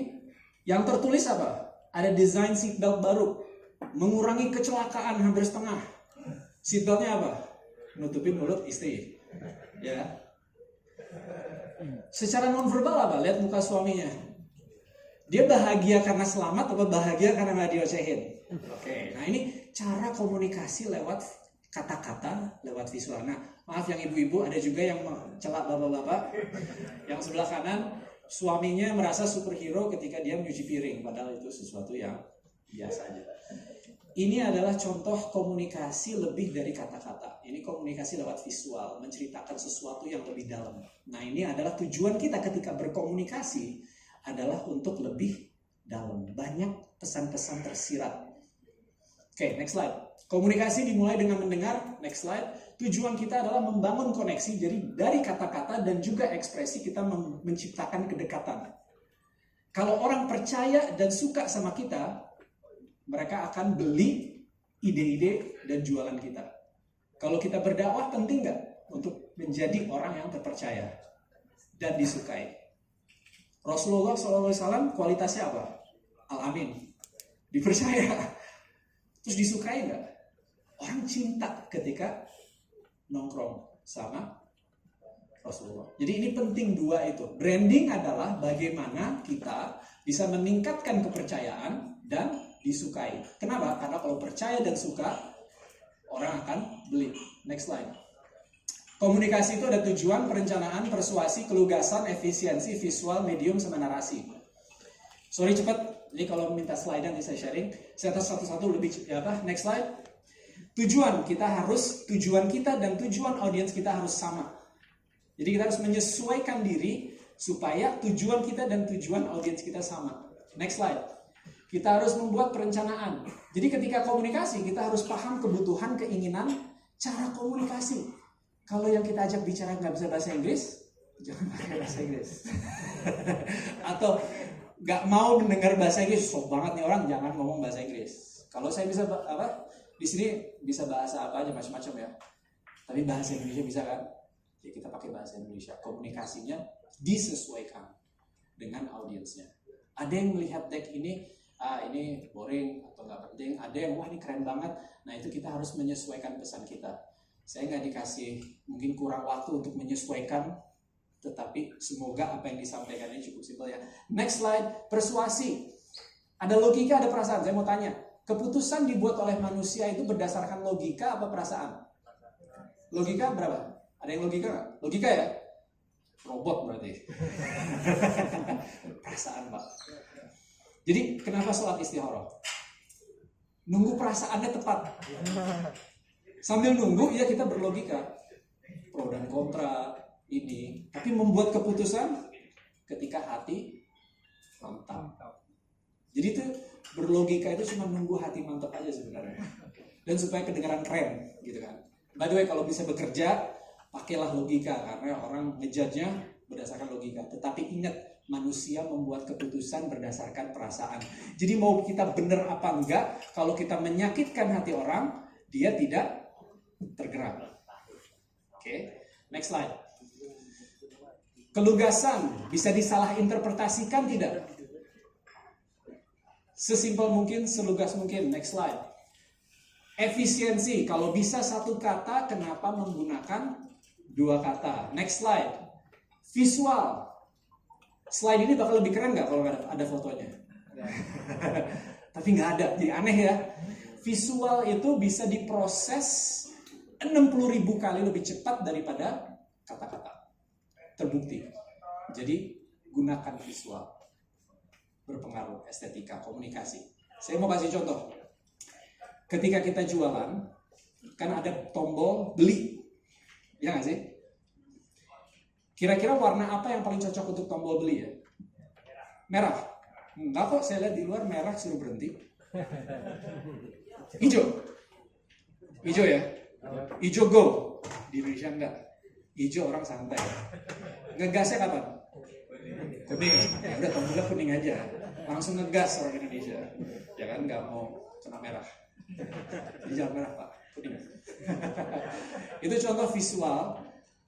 yang tertulis apa? Ada desain seatbelt baru, mengurangi kecelakaan hampir setengah. Seatbeltnya apa? Nutupin mulut istri. Ya. Secara non-verbal apa? Lihat muka suaminya. Dia bahagia karena selamat atau bahagia karena nggak diocehin? Oke, nah ini cara komunikasi lewat kata-kata, lewat visual. Nah, maaf yang ibu-ibu, ada juga yang celak bapak-bapak. Yang sebelah kanan, suaminya merasa superhero ketika dia menyuci piring, padahal itu sesuatu yang biasa aja. Ini adalah contoh komunikasi lebih dari kata-kata. Ini komunikasi lewat visual, menceritakan sesuatu yang lebih dalam. Nah, ini adalah tujuan kita ketika berkomunikasi adalah untuk lebih dalam. Banyak pesan-pesan tersirat. Oke, next slide. Komunikasi dimulai dengan mendengar. Next slide. Tujuan kita adalah membangun koneksi. Jadi dari kata-kata dan juga ekspresi kita menciptakan kedekatan. Kalau orang percaya dan suka sama kita, mereka akan beli ide-ide dan jualan kita. Kalau kita berdakwah, penting nggak untuk menjadi orang yang terpercaya dan disukai? Rasulullah SAW kualitasnya apa? Al-Amin. Dipercaya. Terus disukai nggak? Orang cinta ketika nongkrong sama Rasulullah. Jadi ini penting dua itu. Branding adalah bagaimana kita bisa meningkatkan kepercayaan dan disukai. Kenapa? Karena kalau percaya dan suka, orang akan beli. Next slide. Komunikasi itu ada tujuan, perencanaan, persuasi, kelugasan, efisiensi, visual, medium, sama narasi. Sorry cepat. Ini kalau minta slide nanti saya sharing. Saya atas satu-satu lebih apa? Next slide. Tujuan kita dan tujuan audiens kita harus sama. Jadi kita harus menyesuaikan diri supaya tujuan kita dan tujuan audiens kita sama. Next slide. Kita harus membuat perencanaan. Jadi ketika komunikasi, kita harus paham kebutuhan, keinginan, cara komunikasi. Kalau yang kita ajak bicara nggak bisa bahasa Inggris, jangan pakai bahasa Inggris. Atau nggak mau mendengar bahasa Inggris, sok banget nih orang, jangan ngomong bahasa Inggris. Kalau saya bisa di sini bisa bahasa apa aja macam-macam ya. Tapi bahasa Indonesia bisa kan? Ya kita pakai bahasa Indonesia. Komunikasinya disesuaikan dengan audiensnya. Ada yang melihat deck ini boring atau nggak penting, ada yang wah ini keren banget. Nah itu kita harus menyesuaikan pesan kita. Saya nggak dikasih mungkin kurang waktu untuk menyesuaikan, tetapi semoga apa yang disampaikan ini cukup simpel ya. Next slide. Persuasi. Ada logika, ada perasaan. Saya mau tanya, keputusan dibuat oleh manusia itu berdasarkan logika apa perasaan? Logika berapa? Ada yang logika nggak? Logika ya? Robot berarti. Perasaan Pak. Jadi kenapa sholat istikharah? Nunggu perasaannya tepat. Sambil nunggu ya kita berlogika. Pro dan kontra ini. Tapi membuat keputusan ketika hati mantap. Jadi itu berlogika itu cuma nunggu hati mantap aja sebenarnya. Dan supaya kedengaran keren gitu kan. By the way kalau bisa bekerja, pakailah logika. Karena orang ngejudge-nya berdasarkan logika. Tetapi ingat, manusia membuat keputusan berdasarkan perasaan. Jadi mau kita benar apa enggak, kalau kita menyakitkan hati orang, dia tidak tergerak. Oke, next slide. Kelugasan bisa disalah interpretasikan tidak? Sesimpel mungkin, selugas mungkin. Next slide. Efisiensi, kalau bisa satu kata, kenapa menggunakan dua kata? Next slide. Visual. Slide ini bakal lebih keren nggak kalau ada fotonya? Tapi nggak ada, jadi aneh ya. Visual itu bisa diproses 60.000 kali lebih cepat daripada kata-kata. Terbukti. Jadi gunakan visual. berpengaruh, estetika, komunikasi. Saya mau kasih contoh. Ketika kita jualan, kan ada tombol beli, ya nggak sih? Kira-kira warna apa yang paling cocok untuk tombol beli ya? Merah. Enggak kok, saya lihat di luar merah suruh berhenti. Hijau. Hijau ya? Hijau go. Di Indonesia enggak. Hijau orang santai. Ngegasnya kapan? Kuning. Ya udah tombolnya kuning aja. Langsung ngegas orang Indonesia. Ya kan nggak mau kena merah. Jadi jangan merah Pak, kuning. Itu contoh visual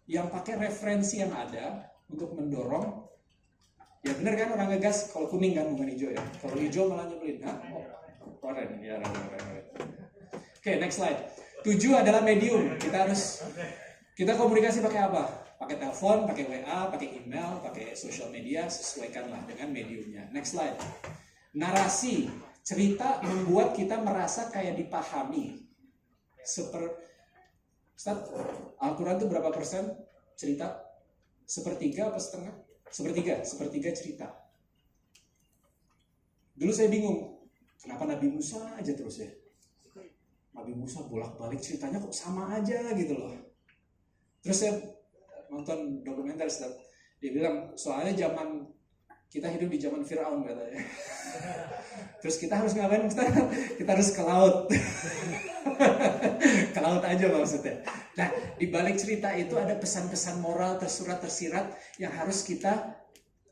yang pakai referensi yang ada untuk mendorong. Ya benar kan orang ngegas kalau kuning kan bukan hijau ya. Kalau hijau malah nyebelin. Hah? Oh, keren. Ya, keren. Oke, next slide. 7 adalah medium. Kita komunikasi pakai apa? Pakai telepon, pakai WA, pakai email, pakai social media, sesuaikanlah dengan mediumnya. Next slide. Narasi, cerita membuat kita merasa kayak dipahami. Ustaz, Al-Quran itu berapa persen cerita? Sepertiga apa setengah? Sepertiga cerita. Dulu saya bingung, kenapa Nabi Musa aja terus ya? Nabi Musa bolak-balik ceritanya kok sama aja gitu loh. Terus saya nonton dokumenter, dia bilang soalnya kita hidup di zaman Firaun katanya. Terus kita harus ngapain? Kita harus ke laut. Ke laut aja maksudnya. Nah, di balik cerita itu ada pesan-pesan moral tersurat tersirat yang harus kita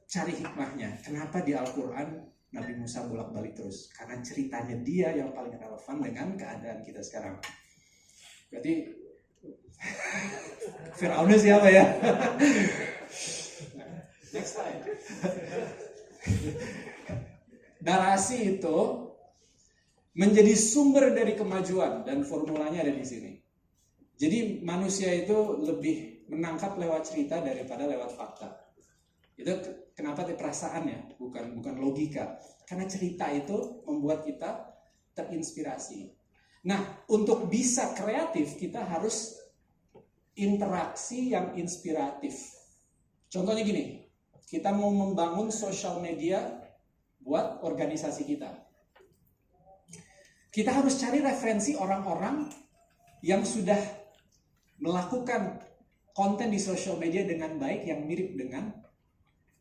cari hikmahnya. Kenapa di Al-Quran Nabi Musa bolak-balik terus? Karena ceritanya dia yang paling relevan dengan keadaan kita sekarang. Berarti Firaunnya siapa ya? Next slide. Narasi itu menjadi sumber dari kemajuan dan formulanya ada di sini. Jadi manusia itu lebih menangkap lewat cerita daripada lewat fakta. Itu kenapa perasaan ya, bukan logika. Karena cerita itu membuat kita terinspirasi. Nah, untuk bisa kreatif kita harus interaksi yang inspiratif. Contohnya gini, kita mau membangun sosial media buat organisasi kita. Kita harus cari referensi orang-orang yang sudah melakukan konten di sosial media dengan baik yang mirip dengan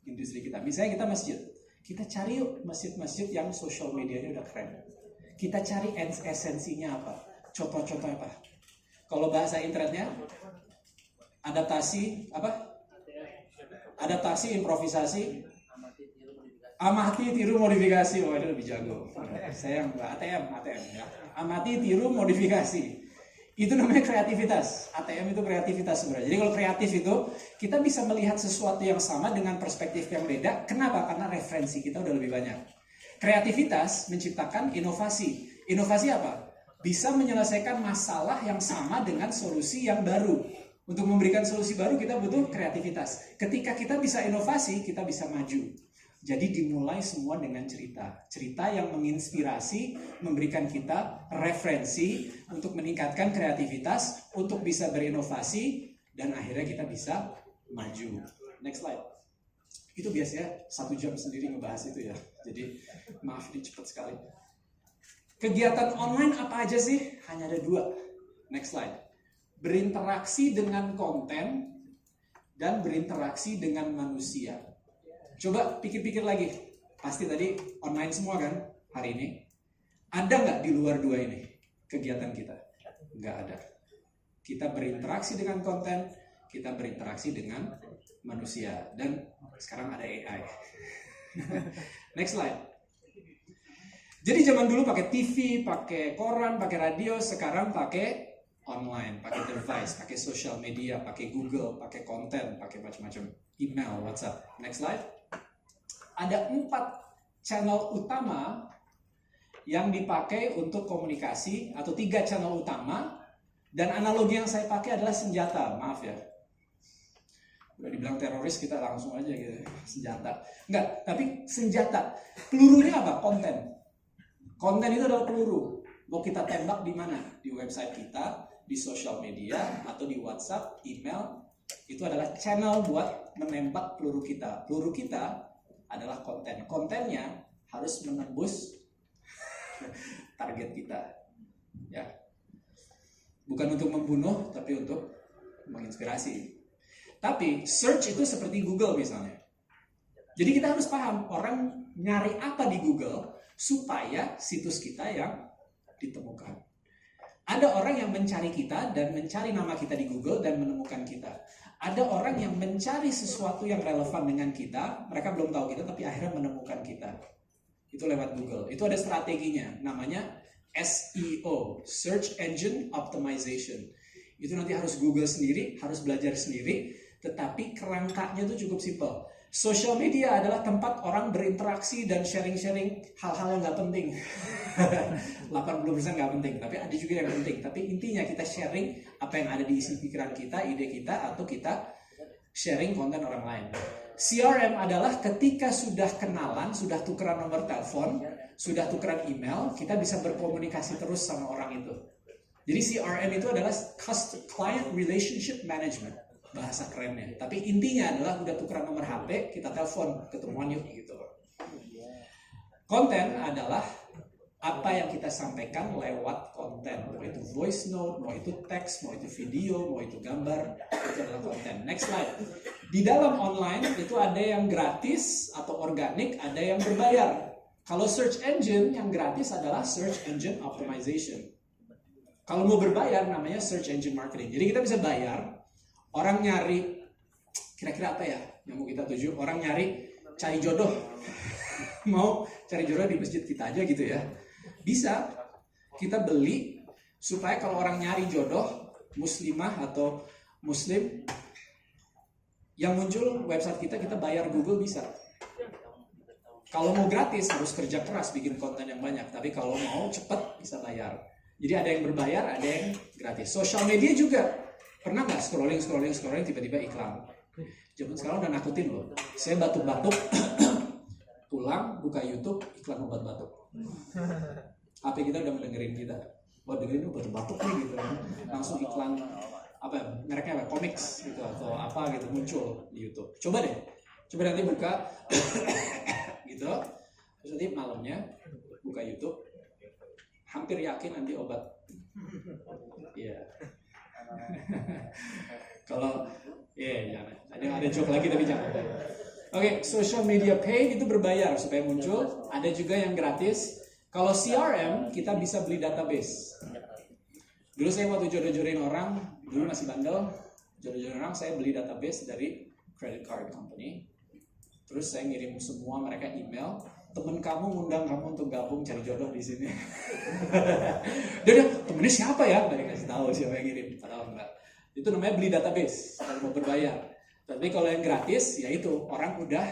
industri kita. Misalnya kita masjid. Kita cari yuk masjid-masjid yang sosial medianya udah keren. Kita cari esensinya apa? Contoh-contoh apa? Kalau bahasa internetnya adaptasi, improvisasi, amati, tiru, modifikasi. Oh, itu lebih jago. Saya enggak, ATM ya. Amati, tiru, modifikasi. Itu namanya kreativitas. ATM itu kreativitas sebenarnya. Jadi kalau kreatif itu kita bisa melihat sesuatu yang sama dengan perspektif yang beda. Kenapa? Karena referensi kita udah lebih banyak. Kreativitas menciptakan inovasi. Inovasi apa? Bisa menyelesaikan masalah yang sama dengan solusi yang baru. Untuk memberikan solusi baru kita butuh kreativitas. Ketika kita bisa inovasi, kita bisa maju. Jadi dimulai semua dengan cerita. Cerita yang menginspirasi, memberikan kita referensi untuk meningkatkan kreativitas, untuk bisa berinovasi, dan akhirnya kita bisa maju. Next slide. Itu biasanya 1 jam sendiri ngebahas itu ya. Jadi maaf ini cepat sekali. Kegiatan online apa aja sih? Hanya ada 2. Next slide. Berinteraksi dengan konten dan berinteraksi dengan manusia. Coba pikir-pikir lagi. Pasti tadi online semua kan hari ini. Ada nggak di luar 2 ini kegiatan kita? Nggak ada. Kita berinteraksi dengan konten, kita berinteraksi dengan manusia. Dan sekarang ada AI. Next slide. Jadi zaman dulu pakai TV, pakai koran, pakai radio, sekarang pakai online, pakai device, pakai social media, pakai Google, pakai konten, pakai macam-macam, email, WhatsApp. Next slide. Ada 4 channel utama yang dipakai untuk komunikasi, atau 3 channel utama, dan analogi yang saya pakai adalah senjata. Maaf ya, udah dibilang teroris kita langsung aja gitu, senjata. Enggak, tapi senjata. Pelurunya apa? Konten. Konten itu adalah peluru. Mau kita tembak di mana? Di website kita, di social media, atau di WhatsApp, email. Itu adalah channel buat menembak peluru kita. Peluru kita adalah konten. Kontennya harus menembus target kita. Ya. Bukan untuk membunuh, tapi untuk menginspirasi. Tapi search itu seperti Google misalnya. Jadi kita harus paham orang nyari apa di Google supaya situs kita yang ditemukan. Ada orang yang mencari kita dan mencari nama kita di Google dan menemukan kita. Ada orang yang mencari sesuatu yang relevan dengan kita, mereka belum tahu kita tapi akhirnya menemukan kita. Itu lewat Google. Itu ada strateginya, namanya SEO, Search Engine Optimization. Itu nanti harus Google sendiri, harus belajar sendiri, tetapi kerangkanya itu cukup simpel. Social media adalah tempat orang berinteraksi dan sharing-sharing hal-hal yang nggak penting. 80% nggak penting, tapi ada juga yang penting. Tapi intinya kita sharing apa yang ada di isi pikiran kita, ide kita, atau kita sharing konten orang lain. CRM adalah ketika sudah kenalan, sudah tukeran nomor telepon, sudah tukeran email, kita bisa berkomunikasi terus sama orang itu. Jadi CRM itu adalah Client Relationship Management, bahasa kerennya. Tapi intinya adalah udah tukeran nomor HP, kita telepon, ketemuan yuk gitu. Konten adalah apa yang kita sampaikan lewat konten, mau itu voice note, mau itu teks, mau itu video, mau itu gambar, itu adalah konten. Next slide. Di dalam online itu ada yang gratis atau organik, ada yang berbayar. Kalau search engine yang gratis adalah search engine optimization. Kalau mau berbayar namanya search engine marketing. Jadi kita bisa bayar, orang nyari, kira-kira apa ya yang mau kita tuju? Orang nyari cari jodoh. Mau cari jodoh di masjid kita aja gitu ya. Bisa kita beli supaya kalau orang nyari jodoh muslimah atau muslim yang muncul website kita bayar Google bisa. Kalau mau gratis harus kerja keras bikin konten yang banyak, tapi kalau mau cepat bisa bayar. Jadi ada yang berbayar, ada yang gratis. Social media juga pernah nggak scrolling tiba-tiba iklan. Zaman sekarang udah nakutin loh. Saya batuk-batuk pulang buka YouTube iklan obat batuk. HP kita udah mendengerin kita. Wah dengerin batuk-batuk nih gitu. Langsung iklan apa mereknya apa comics gitu atau apa gitu muncul di YouTube. Coba nanti buka gitu. Terus nanti malamnya buka YouTube. Hampir yakin nanti obat. Iya. Kalau jangan. Ada joke lagi tapi jangan. Oke, social media paid itu berbayar supaya muncul. Ada juga yang gratis. Kalau CRM kita bisa beli database. Dulu saya waktu jodoh-jodohin orang, dulu masih bandel, jodoh-jodohin orang saya beli database dari credit card company. Terus saya ngirim semua mereka email. Temen kamu ngundang kamu untuk gabung cari jodoh di sini. Dia temennya siapa ya? Nggak dikasih tahu siapa yang ngirim. Padahal enggak. Itu namanya beli database kalau mau berbayar. Tapi kalau yang gratis, ya itu orang udah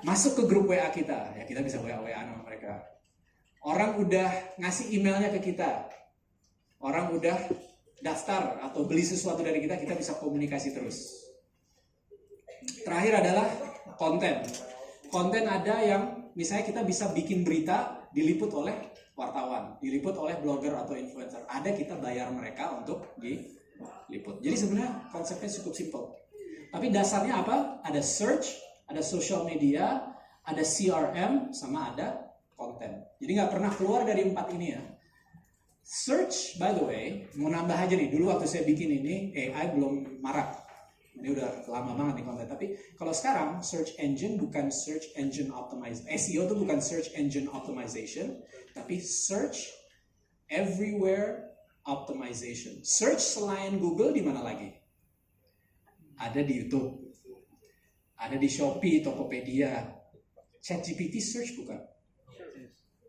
masuk ke grup WA kita, ya kita bisa WA sama mereka. Orang udah ngasih emailnya ke kita. Orang udah daftar atau beli sesuatu dari kita, kita bisa komunikasi terus. Terakhir adalah konten. Konten ada yang misalnya kita bisa bikin berita diliput oleh wartawan, diliput oleh blogger atau influencer. Ada kita bayar mereka untuk diliput. Jadi sebenarnya konsepnya cukup simple. Tapi dasarnya apa? Ada search, ada social media, ada CRM, sama ada konten. Jadi nggak pernah keluar dari 4 ini ya. Search, by the way, mau nambah aja nih. Dulu waktu saya bikin ini, AI belum marak. Ini udah lama banget nih konten. Tapi kalau sekarang, search engine bukan search engine optimization. SEO itu bukan search engine optimization, tapi search everywhere optimization. Search selain Google di mana lagi? Ada di YouTube, ada di Shopee, Tokopedia. ChatGPT search bukan?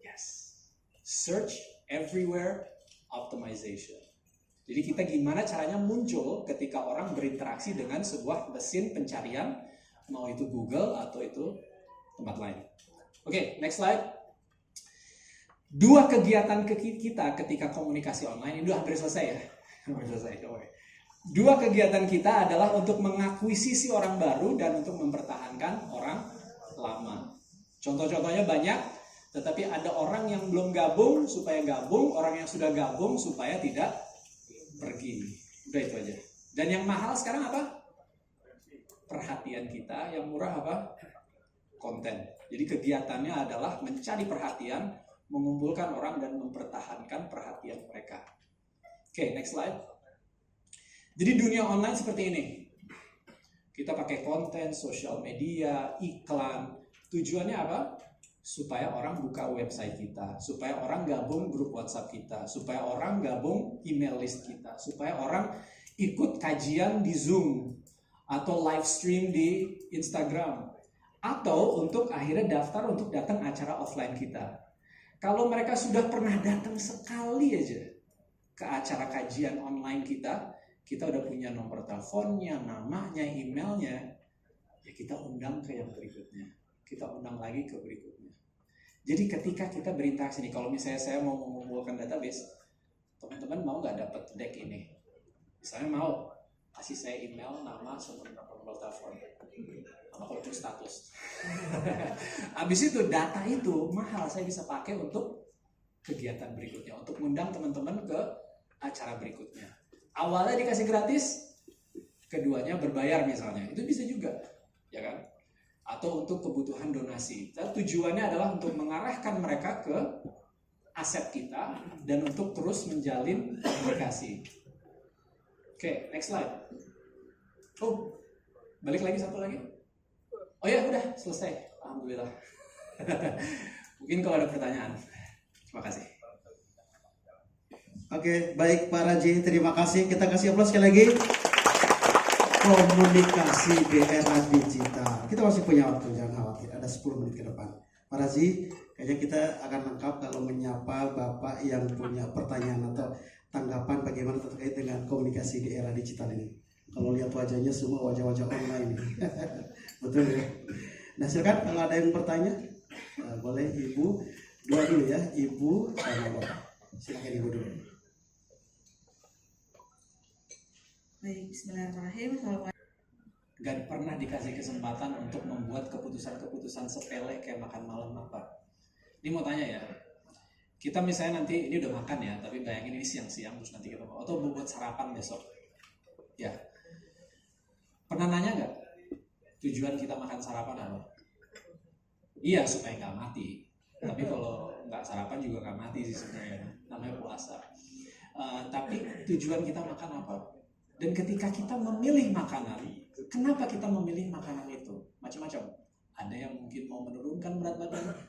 Yes. Search everywhere optimization. Jadi kita gimana caranya muncul ketika orang berinteraksi dengan sebuah mesin pencarian, mau itu Google atau itu tempat lain. Oke, next slide. 2 kegiatan kita ketika komunikasi online, ini udah hampir selesai ya. Hampir selesai, oke. 2 kegiatan kita adalah untuk mengakuisisi orang baru dan untuk mempertahankan orang lama. Contoh-contohnya banyak, tetapi ada orang yang belum gabung supaya gabung, orang yang sudah gabung supaya tidak pergi. Udah itu aja. Dan yang mahal sekarang apa? Perhatian kita. Yang murah apa? konten. Jadi kegiatannya adalah mencari perhatian, mengumpulkan orang dan mempertahankan perhatian mereka. Oke, next slide. Jadi dunia online seperti ini. Kita pakai konten, sosial media, iklan. Tujuannya apa? Supaya orang buka website kita, supaya orang gabung grup WhatsApp kita, supaya orang gabung email list kita, supaya orang ikut kajian di Zoom atau live stream di Instagram, atau untuk akhirnya daftar untuk datang acara offline kita. Kalau mereka sudah pernah datang sekali aja ke acara kajian online kita udah punya nomor teleponnya, namanya, emailnya, ya kita undang ke yang berikutnya. Kita undang lagi ke berikutnya. Jadi ketika kita berinteraksi nih, kalau misalnya saya mau mengumpulkan database, teman-teman mau nggak dapat deck ini? Misalnya mau, kasih saya email, nama, sama nomor telepon, sama kode status. Habis itu data itu mahal, saya bisa pakai untuk kegiatan berikutnya, untuk mengundang teman-teman ke acara berikutnya. Awalnya dikasih gratis, keduanya berbayar misalnya, itu bisa juga, ya kan? Atau untuk kebutuhan donasi. Dan tujuannya adalah untuk mengarahkan mereka ke aset kita dan untuk terus menjalin komunikasi. Oke, next slide. Oh, balik lagi satu lagi. Oh ya, udah selesai. Alhamdulillah. Mungkin kalau ada pertanyaan. Terima kasih. Oke, baik Pak Raji, terima kasih. Kita kasih aplaus sekali lagi. Komunikasi di era digital. Kita masih punya waktu, jangan khawatir. Ada 10 menit ke depan. Pak Raji, kayaknya kita akan lengkap kalau menyapa Bapak yang punya pertanyaan atau tanggapan bagaimana terkait dengan komunikasi di era digital ini. Kalau lihat wajahnya semua wajah-wajah online. Betul ya? Nah silakan kalau ada yang bertanya, boleh Ibu. Dua dulu ya, Ibu sama Bapak. Silakan Ibu dulu. Baik, bismillahirrahmanirrahim. Gak pernah dikasih kesempatan untuk membuat keputusan-keputusan sepele kayak makan malam apa. Ini mau tanya ya, kita misalnya nanti, ini udah makan ya, tapi bayangin ini siang-siang terus nanti kita mau, atau buat sarapan besok. Ya, pernah nanya nggak tujuan kita makan sarapan apa? Iya, supaya nggak mati. Tapi kalau nggak sarapan juga nggak mati sih sebenarnya, namanya puasa. Tapi tujuan kita makan apa? Dan ketika kita memilih makanan, kenapa kita memilih makanan itu? Macam-macam. Ada yang mungkin mau menurunkan berat badan,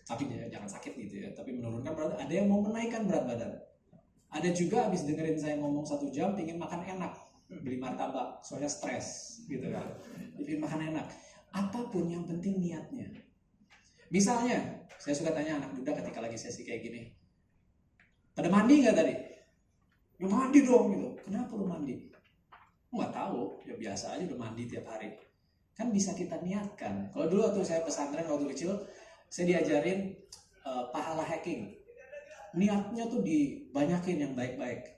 tapi jangan sakit gitu ya. Tapi menurunkan berat badan. Ada yang mau menaikkan berat badan. Ada juga habis dengerin saya ngomong 1 jam, pengen makan enak, beli martabak, soalnya stres, gitu kan. Pengen makan enak. Apapun yang penting niatnya. Misalnya, saya suka tanya anak muda ketika lagi sesi kayak gini, pada mandi nggak tadi? Ya mandi dong gitu. Kenapa lu mandi? Nggak tahu, ya biasa aja udah mandi tiap hari. Kan bisa kita niatkan. Kalau dulu waktu saya pesantren waktu kecil, saya diajarin pahala hacking. Niatnya tuh dibanyakin yang baik-baik.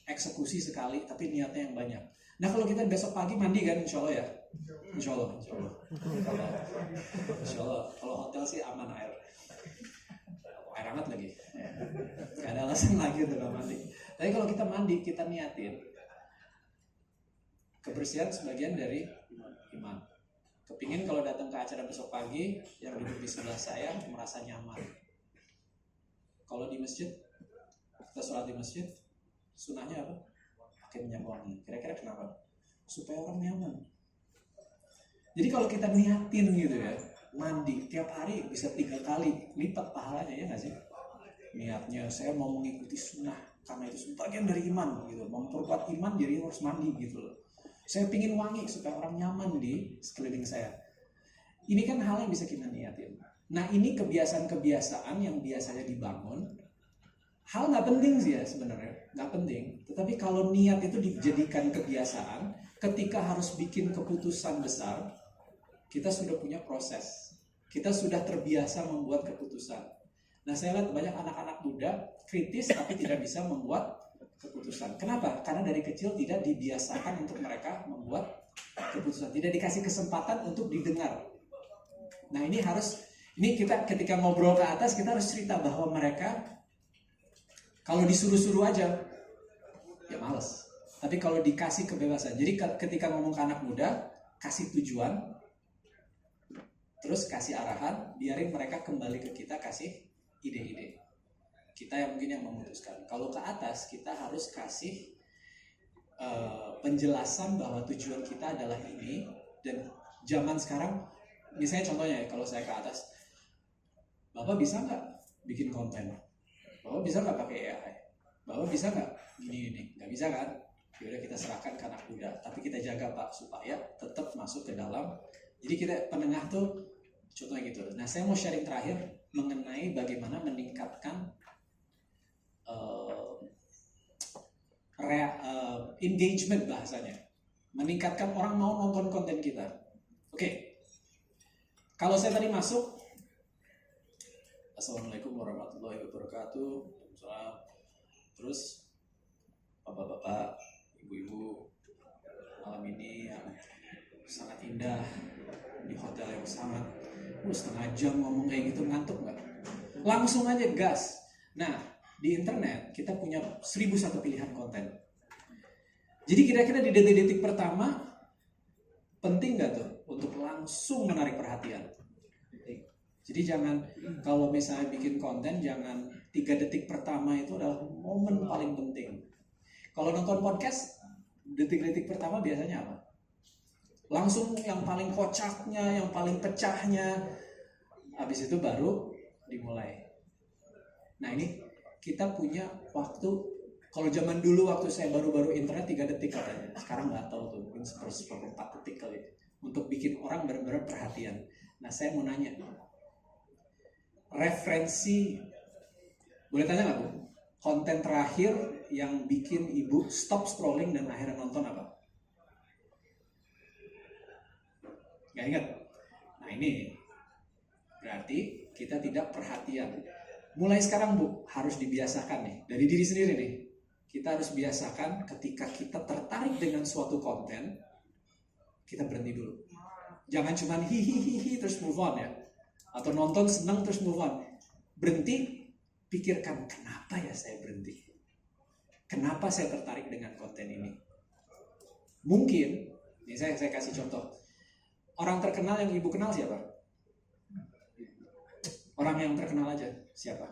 Eksekusi sekali, tapi niatnya yang banyak. Nah kalau kita besok pagi mandi kan, insya Allah ya. Insya Allah. Kalau hotel sih aman air hangat lagi. Gak ada alasan lagi untuk mandi. Tapi kalau kita mandi, kita niatin. Kebersihan sebagian dari iman. Kepingin kalau datang ke acara besok pagi, yang duduk di sebelah saya merasa nyaman. Kalau di masjid, kita sholat di masjid, sunahnya apa? Pakai minyak wangi. Kira-kira kenapa? Supaya orang nyaman. Jadi kalau kita niatin gitu ya, mandi tiap hari bisa 3 kali lipat pahalanya, ya nggak sih? Niatnya saya mau mengikuti sunnah karena itu bagian dari iman gitu, memperkuat iman jadi harus mandi gitu loh. Saya pingin wangi supaya orang nyaman di sekeliling saya. Ini kan hal yang bisa kita niatin. Nah ini kebiasaan-kebiasaan yang biasanya dibangun. Hal nggak penting sih ya sebenarnya, nggak penting. Tetapi kalau niat itu dijadikan kebiasaan, ketika harus bikin keputusan besar, kita sudah punya proses. Kita sudah terbiasa membuat keputusan. Nah saya lihat banyak anak-anak muda kritis tapi tidak bisa membuat keputusan. Kenapa? Karena dari kecil tidak dibiasakan untuk mereka membuat keputusan. Tidak dikasih kesempatan untuk didengar. Nah ini kita ketika ngobrol ke atas kita harus cerita bahwa mereka kalau disuruh-suruh aja ya males. Tapi kalau dikasih kebebasan. Jadi ketika ngomong ke anak muda, kasih tujuan, terus kasih arahan, biarin mereka kembali ke kita kasih ide-ide. Kita yang mungkin yang memutuskan. Kalau ke atas kita harus kasih penjelasan bahwa tujuan kita adalah ini, dan zaman sekarang misalnya contohnya ya, kalau saya ke atas, Bapak bisa nggak bikin konten? Bapak bisa nggak pakai AI? Bapak bisa nggak gini? Nggak bisa kan? Yaudah kita serahkan ke anak muda, tapi kita jaga Pak supaya tetap masuk ke dalam. Jadi kita penengah tuh contohnya gitu. Nah saya mau sharing terakhir mengenai bagaimana meningkatkan engagement bahasanya, meningkatkan orang mau nonton konten kita. Oke. Kalau saya tadi masuk, Assalamualaikum warahmatullahi wabarakatuh, terus bapak-bapak, ibu-ibu, malam ini yang sangat indah di hotel yang sangat setengah jam ngomong kayak gitu, ngantuk nggak? Langsung aja gas. Nah di internet kita punya 1001 pilihan konten. Jadi kira-kira di detik-detik pertama penting nggak tuh untuk langsung menarik perhatian? Jadi jangan, kalau misalnya bikin konten, jangan 3 detik pertama itu adalah momen paling penting. Kalau nonton podcast, detik-detik pertama biasanya apa? Langsung yang paling kocaknya, yang paling pecahnya, habis itu baru dimulai. Nah ini kita punya waktu, kalau zaman dulu waktu saya baru-baru internet 3 detik katanya, sekarang nggak tahu tuh, mungkin 1/4 detik kali, untuk bikin orang benar-benar perhatian. Nah saya mau nanya, referensi, boleh tanya nggak Bu? Konten terakhir yang bikin Ibu stop scrolling dan akhirnya nonton apa? Nggak ingat? Nah ini berarti kita tidak perhatian. Mulai sekarang Bu, harus dibiasakan nih, dari diri sendiri nih. Kita harus biasakan ketika kita tertarik dengan suatu konten, kita berhenti dulu. Jangan cuma hihihi terus move on ya. Atau nonton senang terus move on. Berhenti, pikirkan kenapa ya saya berhenti? Kenapa saya tertarik dengan konten ini? Mungkin, ini saya kasih contoh. Orang terkenal yang Ibu kenal siapa? Orang yang terkenal aja, siapa?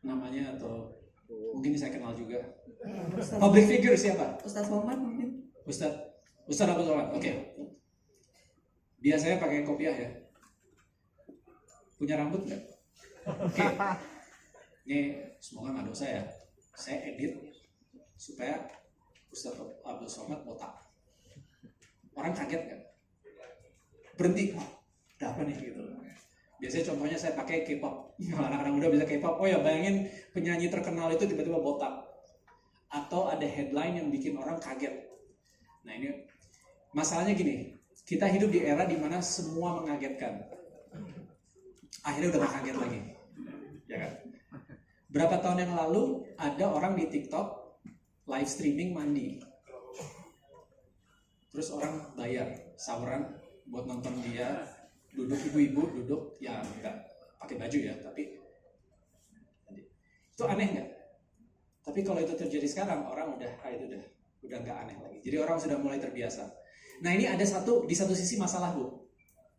Namanya atau mungkin saya kenal juga. Public figure siapa? Ustadz Somad mungkin. Ustadz Abdul Somad, oke. Biasanya pakai kopiah ya? Punya rambut nggak? Oke. Ini semoga nggak dosa ya. Saya edit supaya Ustadz Abdul Somad botak. Orang kaget nggak? Berhenti. Ada apa nih gitu? Biasanya contohnya saya pakai K-pop. Anak-anak muda bisa K-pop. Oh ya bayangin penyanyi terkenal itu tiba-tiba botak. Atau ada headline yang bikin orang kaget. Nah ini masalahnya gini. Kita hidup di era dimana semua mengagetkan. Akhirnya udah gak kaget lagi. Ya kan? Berapa tahun yang lalu ada orang di TikTok live streaming mandi. Terus orang bayar saweran buat nonton dia duduk, ibu-ibu duduk ya nggak pakai baju ya, tapi itu aneh nggak? Tapi kalau itu terjadi sekarang orang udah nggak aneh lagi. Jadi orang sudah mulai terbiasa. Nah ini ada di satu sisi masalah Bu,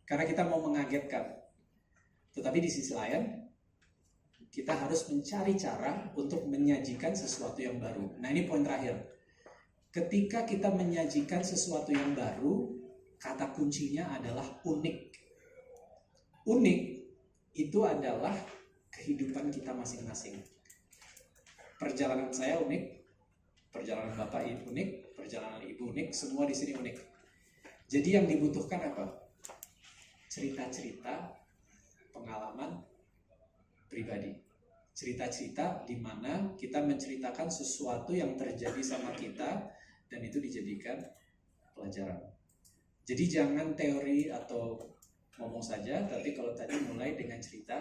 karena kita mau mengagetkan. Tetapi di sisi lain kita harus mencari cara untuk menyajikan sesuatu yang baru. Nah ini poin terakhir. Ketika kita menyajikan sesuatu yang baru, kata kuncinya adalah unik. Unik itu adalah kehidupan kita masing-masing. Perjalanan saya unik, perjalanan Bapak unik, perjalanan Ibu unik, semua di sini unik. Jadi yang dibutuhkan apa? Cerita-cerita pengalaman pribadi. Cerita-cerita di mana kita menceritakan sesuatu yang terjadi sama kita dan itu dijadikan pelajaran. Jadi jangan teori atau ngomong saja, tapi kalau tadi mulai dengan cerita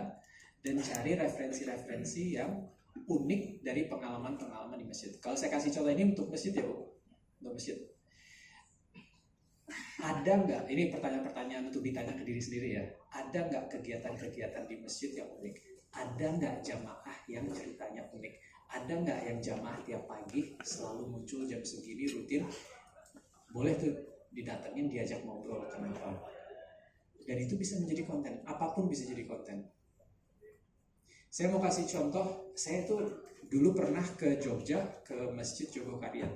dan cari referensi-referensi yang unik dari pengalaman-pengalaman di masjid. Kalau saya kasih contoh ini untuk masjid ya Bu, untuk masjid. Ada nggak, ini pertanyaan-pertanyaan untuk ditanya ke diri sendiri ya, ada nggak kegiatan-kegiatan di masjid yang unik? Ada nggak jamaah yang ceritanya unik? Ada nggak yang jamaah tiap pagi selalu muncul jam segini rutin? Boleh tuh didatengin, diajak ngobrol, kenapa? Dan itu bisa menjadi konten, apapun bisa jadi konten. Saya mau kasih contoh, saya tuh dulu pernah ke Jogja, ke Masjid Jogokarian.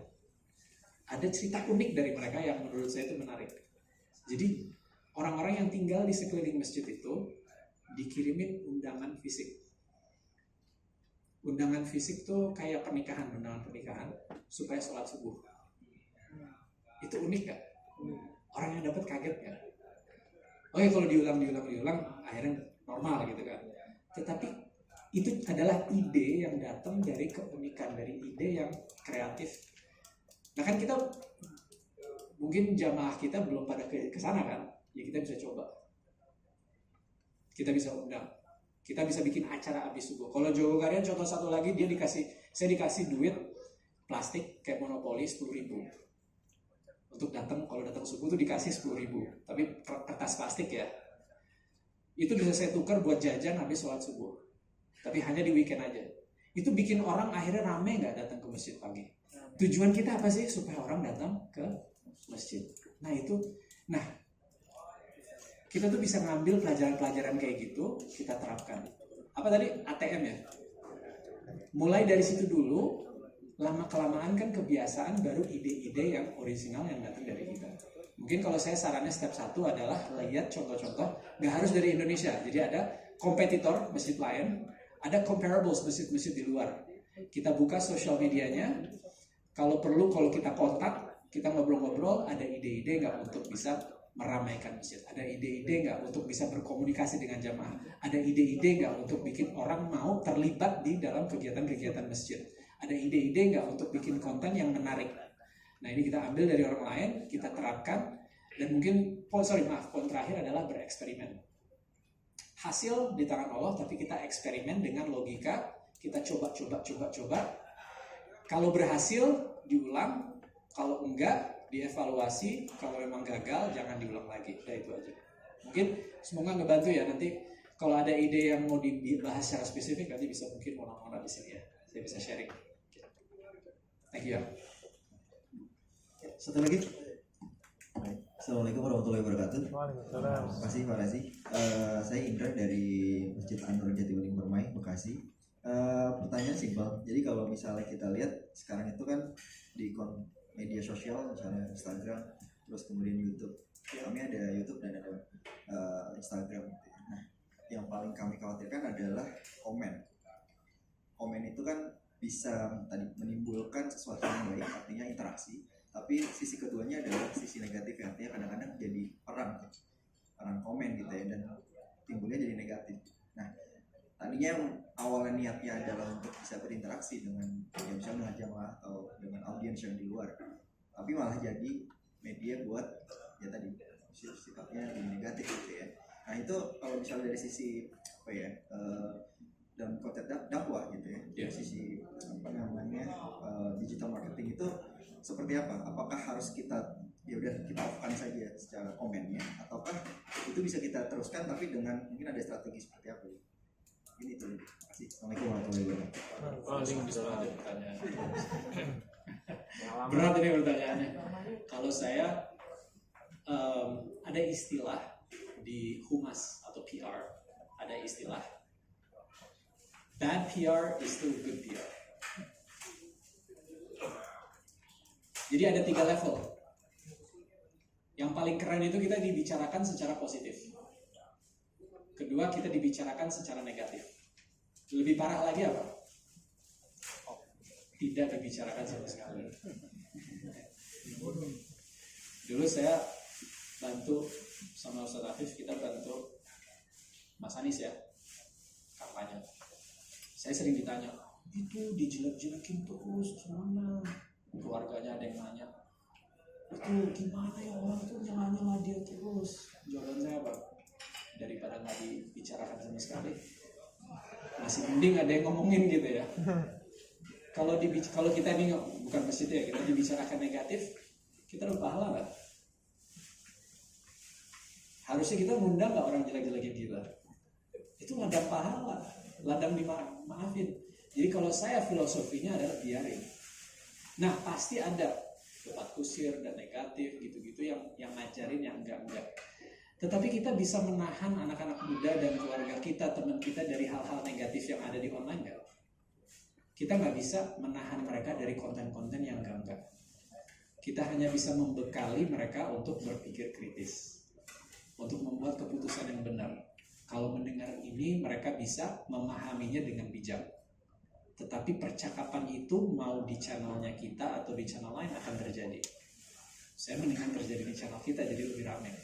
Ada cerita unik dari mereka yang menurut saya itu menarik. Jadi orang-orang yang tinggal di sekeliling masjid itu dikirimin undangan fisik. Undangan fisik tuh kayak pernikahan, undangan pernikahan supaya sholat subuh. Itu unik gak? Orang yang dapat kaget gak? Oke, kalau diulang, akhirnya normal gitu kan. Tetapi itu adalah ide yang datang dari keunikan, dari ide yang kreatif. Nah kan kita, mungkin jamaah kita belum pada ke sana kan, ya kita bisa coba. Kita bisa undang. Kita bisa bikin acara habis subuh. Kalau Jogokarian contoh satu lagi, saya dikasih duit plastik kayak monopoli 10.000 untuk datang. Kalau datang subuh tuh dikasih 10.000, tapi kertas plastik ya. Itu bisa saya tukar buat jajan habis sholat subuh, tapi hanya di weekend aja. Itu bikin orang akhirnya rame nggak datang ke masjid pagi. Tujuan kita apa sih? Supaya orang datang ke masjid. Nah kita tuh bisa ngambil pelajaran-pelajaran kayak gitu, kita terapkan. Apa tadi? ATM ya? Mulai dari situ dulu, lama-kelamaan kan kebiasaan, baru ide-ide yang original yang datang dari kita. Mungkin kalau saya sarannya step 1 adalah lihat contoh-contoh, nggak harus dari Indonesia. Jadi ada kompetitor masjid lain, ada comparables masjid-masjid di luar. Kita buka sosial medianya, kalau perlu, kalau kita kontak, kita ngobrol-ngobrol, ada ide-ide nggak untuk bisa meramaikan masjid? Ada ide-ide nggak untuk bisa berkomunikasi dengan jamaah? Ada ide-ide nggak untuk bikin orang mau terlibat di dalam kegiatan-kegiatan masjid? Ada ide-ide nggak untuk bikin konten yang menarik? Nah ini kita ambil dari orang lain, kita terapkan, dan mungkin poin terakhir adalah bereksperimen. Hasil di tangan Allah, tapi kita eksperimen dengan logika, kita coba. Kalau berhasil, diulang. Kalau enggak, dievaluasi. Kalau memang gagal, jangan diulang lagi. Udah itu aja. Mungkin semoga ngebantu ya. Nanti kalau ada ide yang mau dibahas secara spesifik, nanti bisa mungkin mau di sini ya. Saya bisa sharing. Thank you ya. Satu lagi. Assalamualaikum warahmatullahi wabarakatuh. Terima kasih Pak Razi. Saya Indra dari Masjid An-Nur Jatiwaringin Permai, Bekasi. Pertanyaan simpel. Jadi kalau misalnya kita lihat sekarang itu kan di media sosial, misalnya Instagram, terus kemudian YouTube. Kami ada YouTube dan ada Instagram. Nah, yang paling kami khawatirkan adalah komen. Komen itu kan bisa tadi menimbulkan sesuatu yang baik, artinya interaksi. Tapi sisi keduanya adalah sisi negatif, yang artinya kadang-kadang jadi perang komen gitu ya, dan timbulnya jadi negatif. Nah, tadinya yang awalnya niatnya adalah untuk bisa berinteraksi dengan misalnya jamaah atau dengan audiens yang di luar, tapi malah jadi media buat ya tadi sifatnya jadi negatif gitu ya. Nah itu kalau misalnya dari sisi apa ya, dalam konteks dakwah gitu ya, dari sisi apa namanya digital marketing itu seperti apa? Apakah harus kita ya udah kita off-kan saja secara komennya, ataukah itu bisa kita teruskan tapi dengan mungkin ada strategi seperti apa? Ini tuh. Terima kasih. Assalamualaikum warahmatullahi wabarakatuh. Berat ini pertanyaannya. Kalau saya ada istilah di humas atau PR, ada istilah bad PR is still good PR. Jadi ada 3 level. Yang paling keren itu kita dibicarakan secara positif. Kedua, kita dibicarakan secara negatif. Lebih parah lagi apa? Tidak dibicarakan sama sekali. Dulu saya bantu sama Ustaz Afif, kita bantu Mas Anies ya, kampanye. Saya sering ditanya, itu dijelek-jelekin terus gimana? Keluarganya ada yang nanya, itu gimana ya orang tuh nyala dia terus. Jawaban saya apa? Daripada nggak dibicarakan sama sekali, masih mending ada yang ngomongin gitu ya. Kalau kita ini bukan masjid ya, kita dibicarakan negatif, kita dapat pahala nggak? Harusnya kita ngundang nggak orang jelek-jelekin kita? Itu ladang pahala, ladang dimaafin. Jadi kalau saya filosofinya adalah biarin. Nah pasti ada debat kusir dan negatif gitu-gitu yang ngajarin yang enggak. Tetapi kita bisa menahan anak-anak muda dan keluarga kita, teman kita dari hal-hal negatif yang ada di online nggak? Kita nggak bisa menahan mereka dari konten-konten yang enggak. Kita hanya bisa membekali mereka untuk berpikir kritis, untuk membuat keputusan yang benar. Kalau mendengar ini, mereka bisa memahaminya dengan bijak. Tetapi percakapan itu mau di channelnya kita atau di channel lain akan terjadi. Saya mendingan terjadi di channel kita, jadi lebih ramai.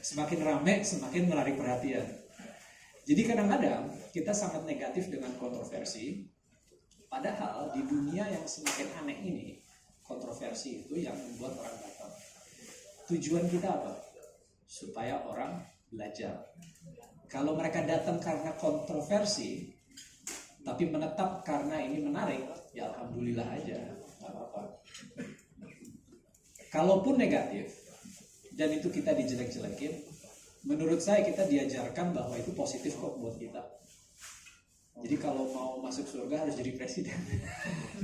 Semakin ramai, semakin menarik perhatian. Jadi kadang-kadang kita sangat negatif dengan kontroversi. Padahal di dunia yang semakin aneh ini, kontroversi itu yang membuat orang datang. Tujuan kita apa? Supaya orang belajar. Kalau mereka datang karena kontroversi, tapi menetap karena ini menarik, ya alhamdulillah aja, nggak apa-apa. Kalaupun negatif, dan itu kita dijelek-jelekin, menurut saya kita diajarkan bahwa itu positif kok buat kita. Jadi kalau mau masuk surga harus jadi presiden,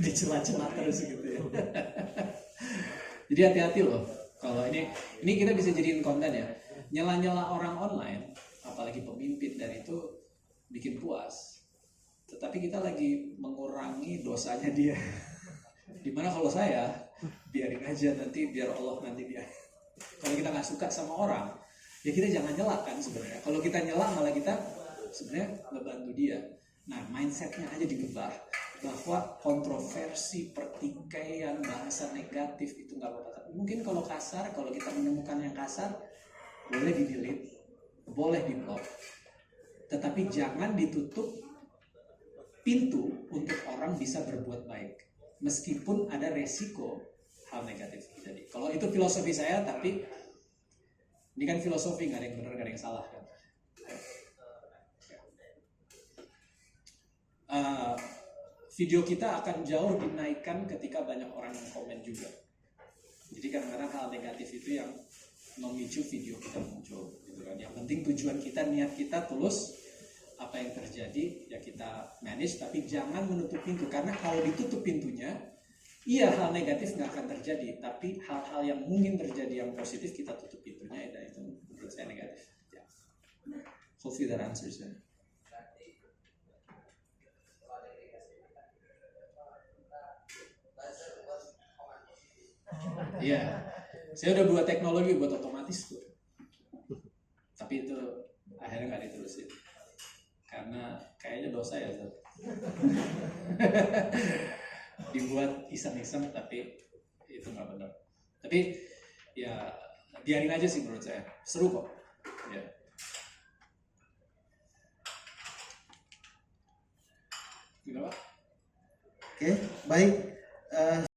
dicela-cela terus gitu ya. Jadi hati-hati loh, kalau ini kita bisa jadiin konten ya. Nyela-nyela orang online, apalagi pemimpin, dan itu bikin puas. Tetapi kita lagi mengurangi dosanya dia. Dimana kalau saya biarin aja, nanti biar Allah nanti dia. Kalau kita nggak suka sama orang, ya kita jangan nyela kan sebenarnya. Kalau kita nyela malah kita sebenarnya ngebantu dia. Nah, mindsetnya aja diubah bahwa kontroversi, pertikaian, bahasa negatif itu nggak apa-apa. Mungkin kalau kasar, kalau kita menemukan yang kasar, boleh di-delete, boleh di-block. Tetapi jangan ditutup pintu untuk orang bisa berbuat baik. Meskipun ada resiko hal negatif terjadi. Kalau itu filosofi saya, tapi ini kan filosofi, nggak ada yang benar, nggak ada yang salah kan. Video kita akan jauh dinaikkan ketika banyak orang yang komen juga. Jadi kadang-kadang hal negatif itu yang memicu video kita muncul, gitu kan. Yang penting tujuan kita, niat kita tulus. Apa yang terjadi ya kita manage, tapi jangan menutup pintu, karena kalau ditutup pintunya, iya hal negatif nggak akan terjadi, tapi hal-hal yang mungkin terjadi yang positif kita tutup pintunya, dan itu menurut saya negatif. Ya. Hopefully that answers it. Iya, saya udah buat teknologi buat otomatis tuh, tapi itu akhirnya nggak diterusin karena kayaknya dosa ya Zat. Dibuat iseng-iseng tapi itu nggak benar. Tapi ya biarin aja sih, menurut saya seru kok ya. Gimana Pak? Oke, baik.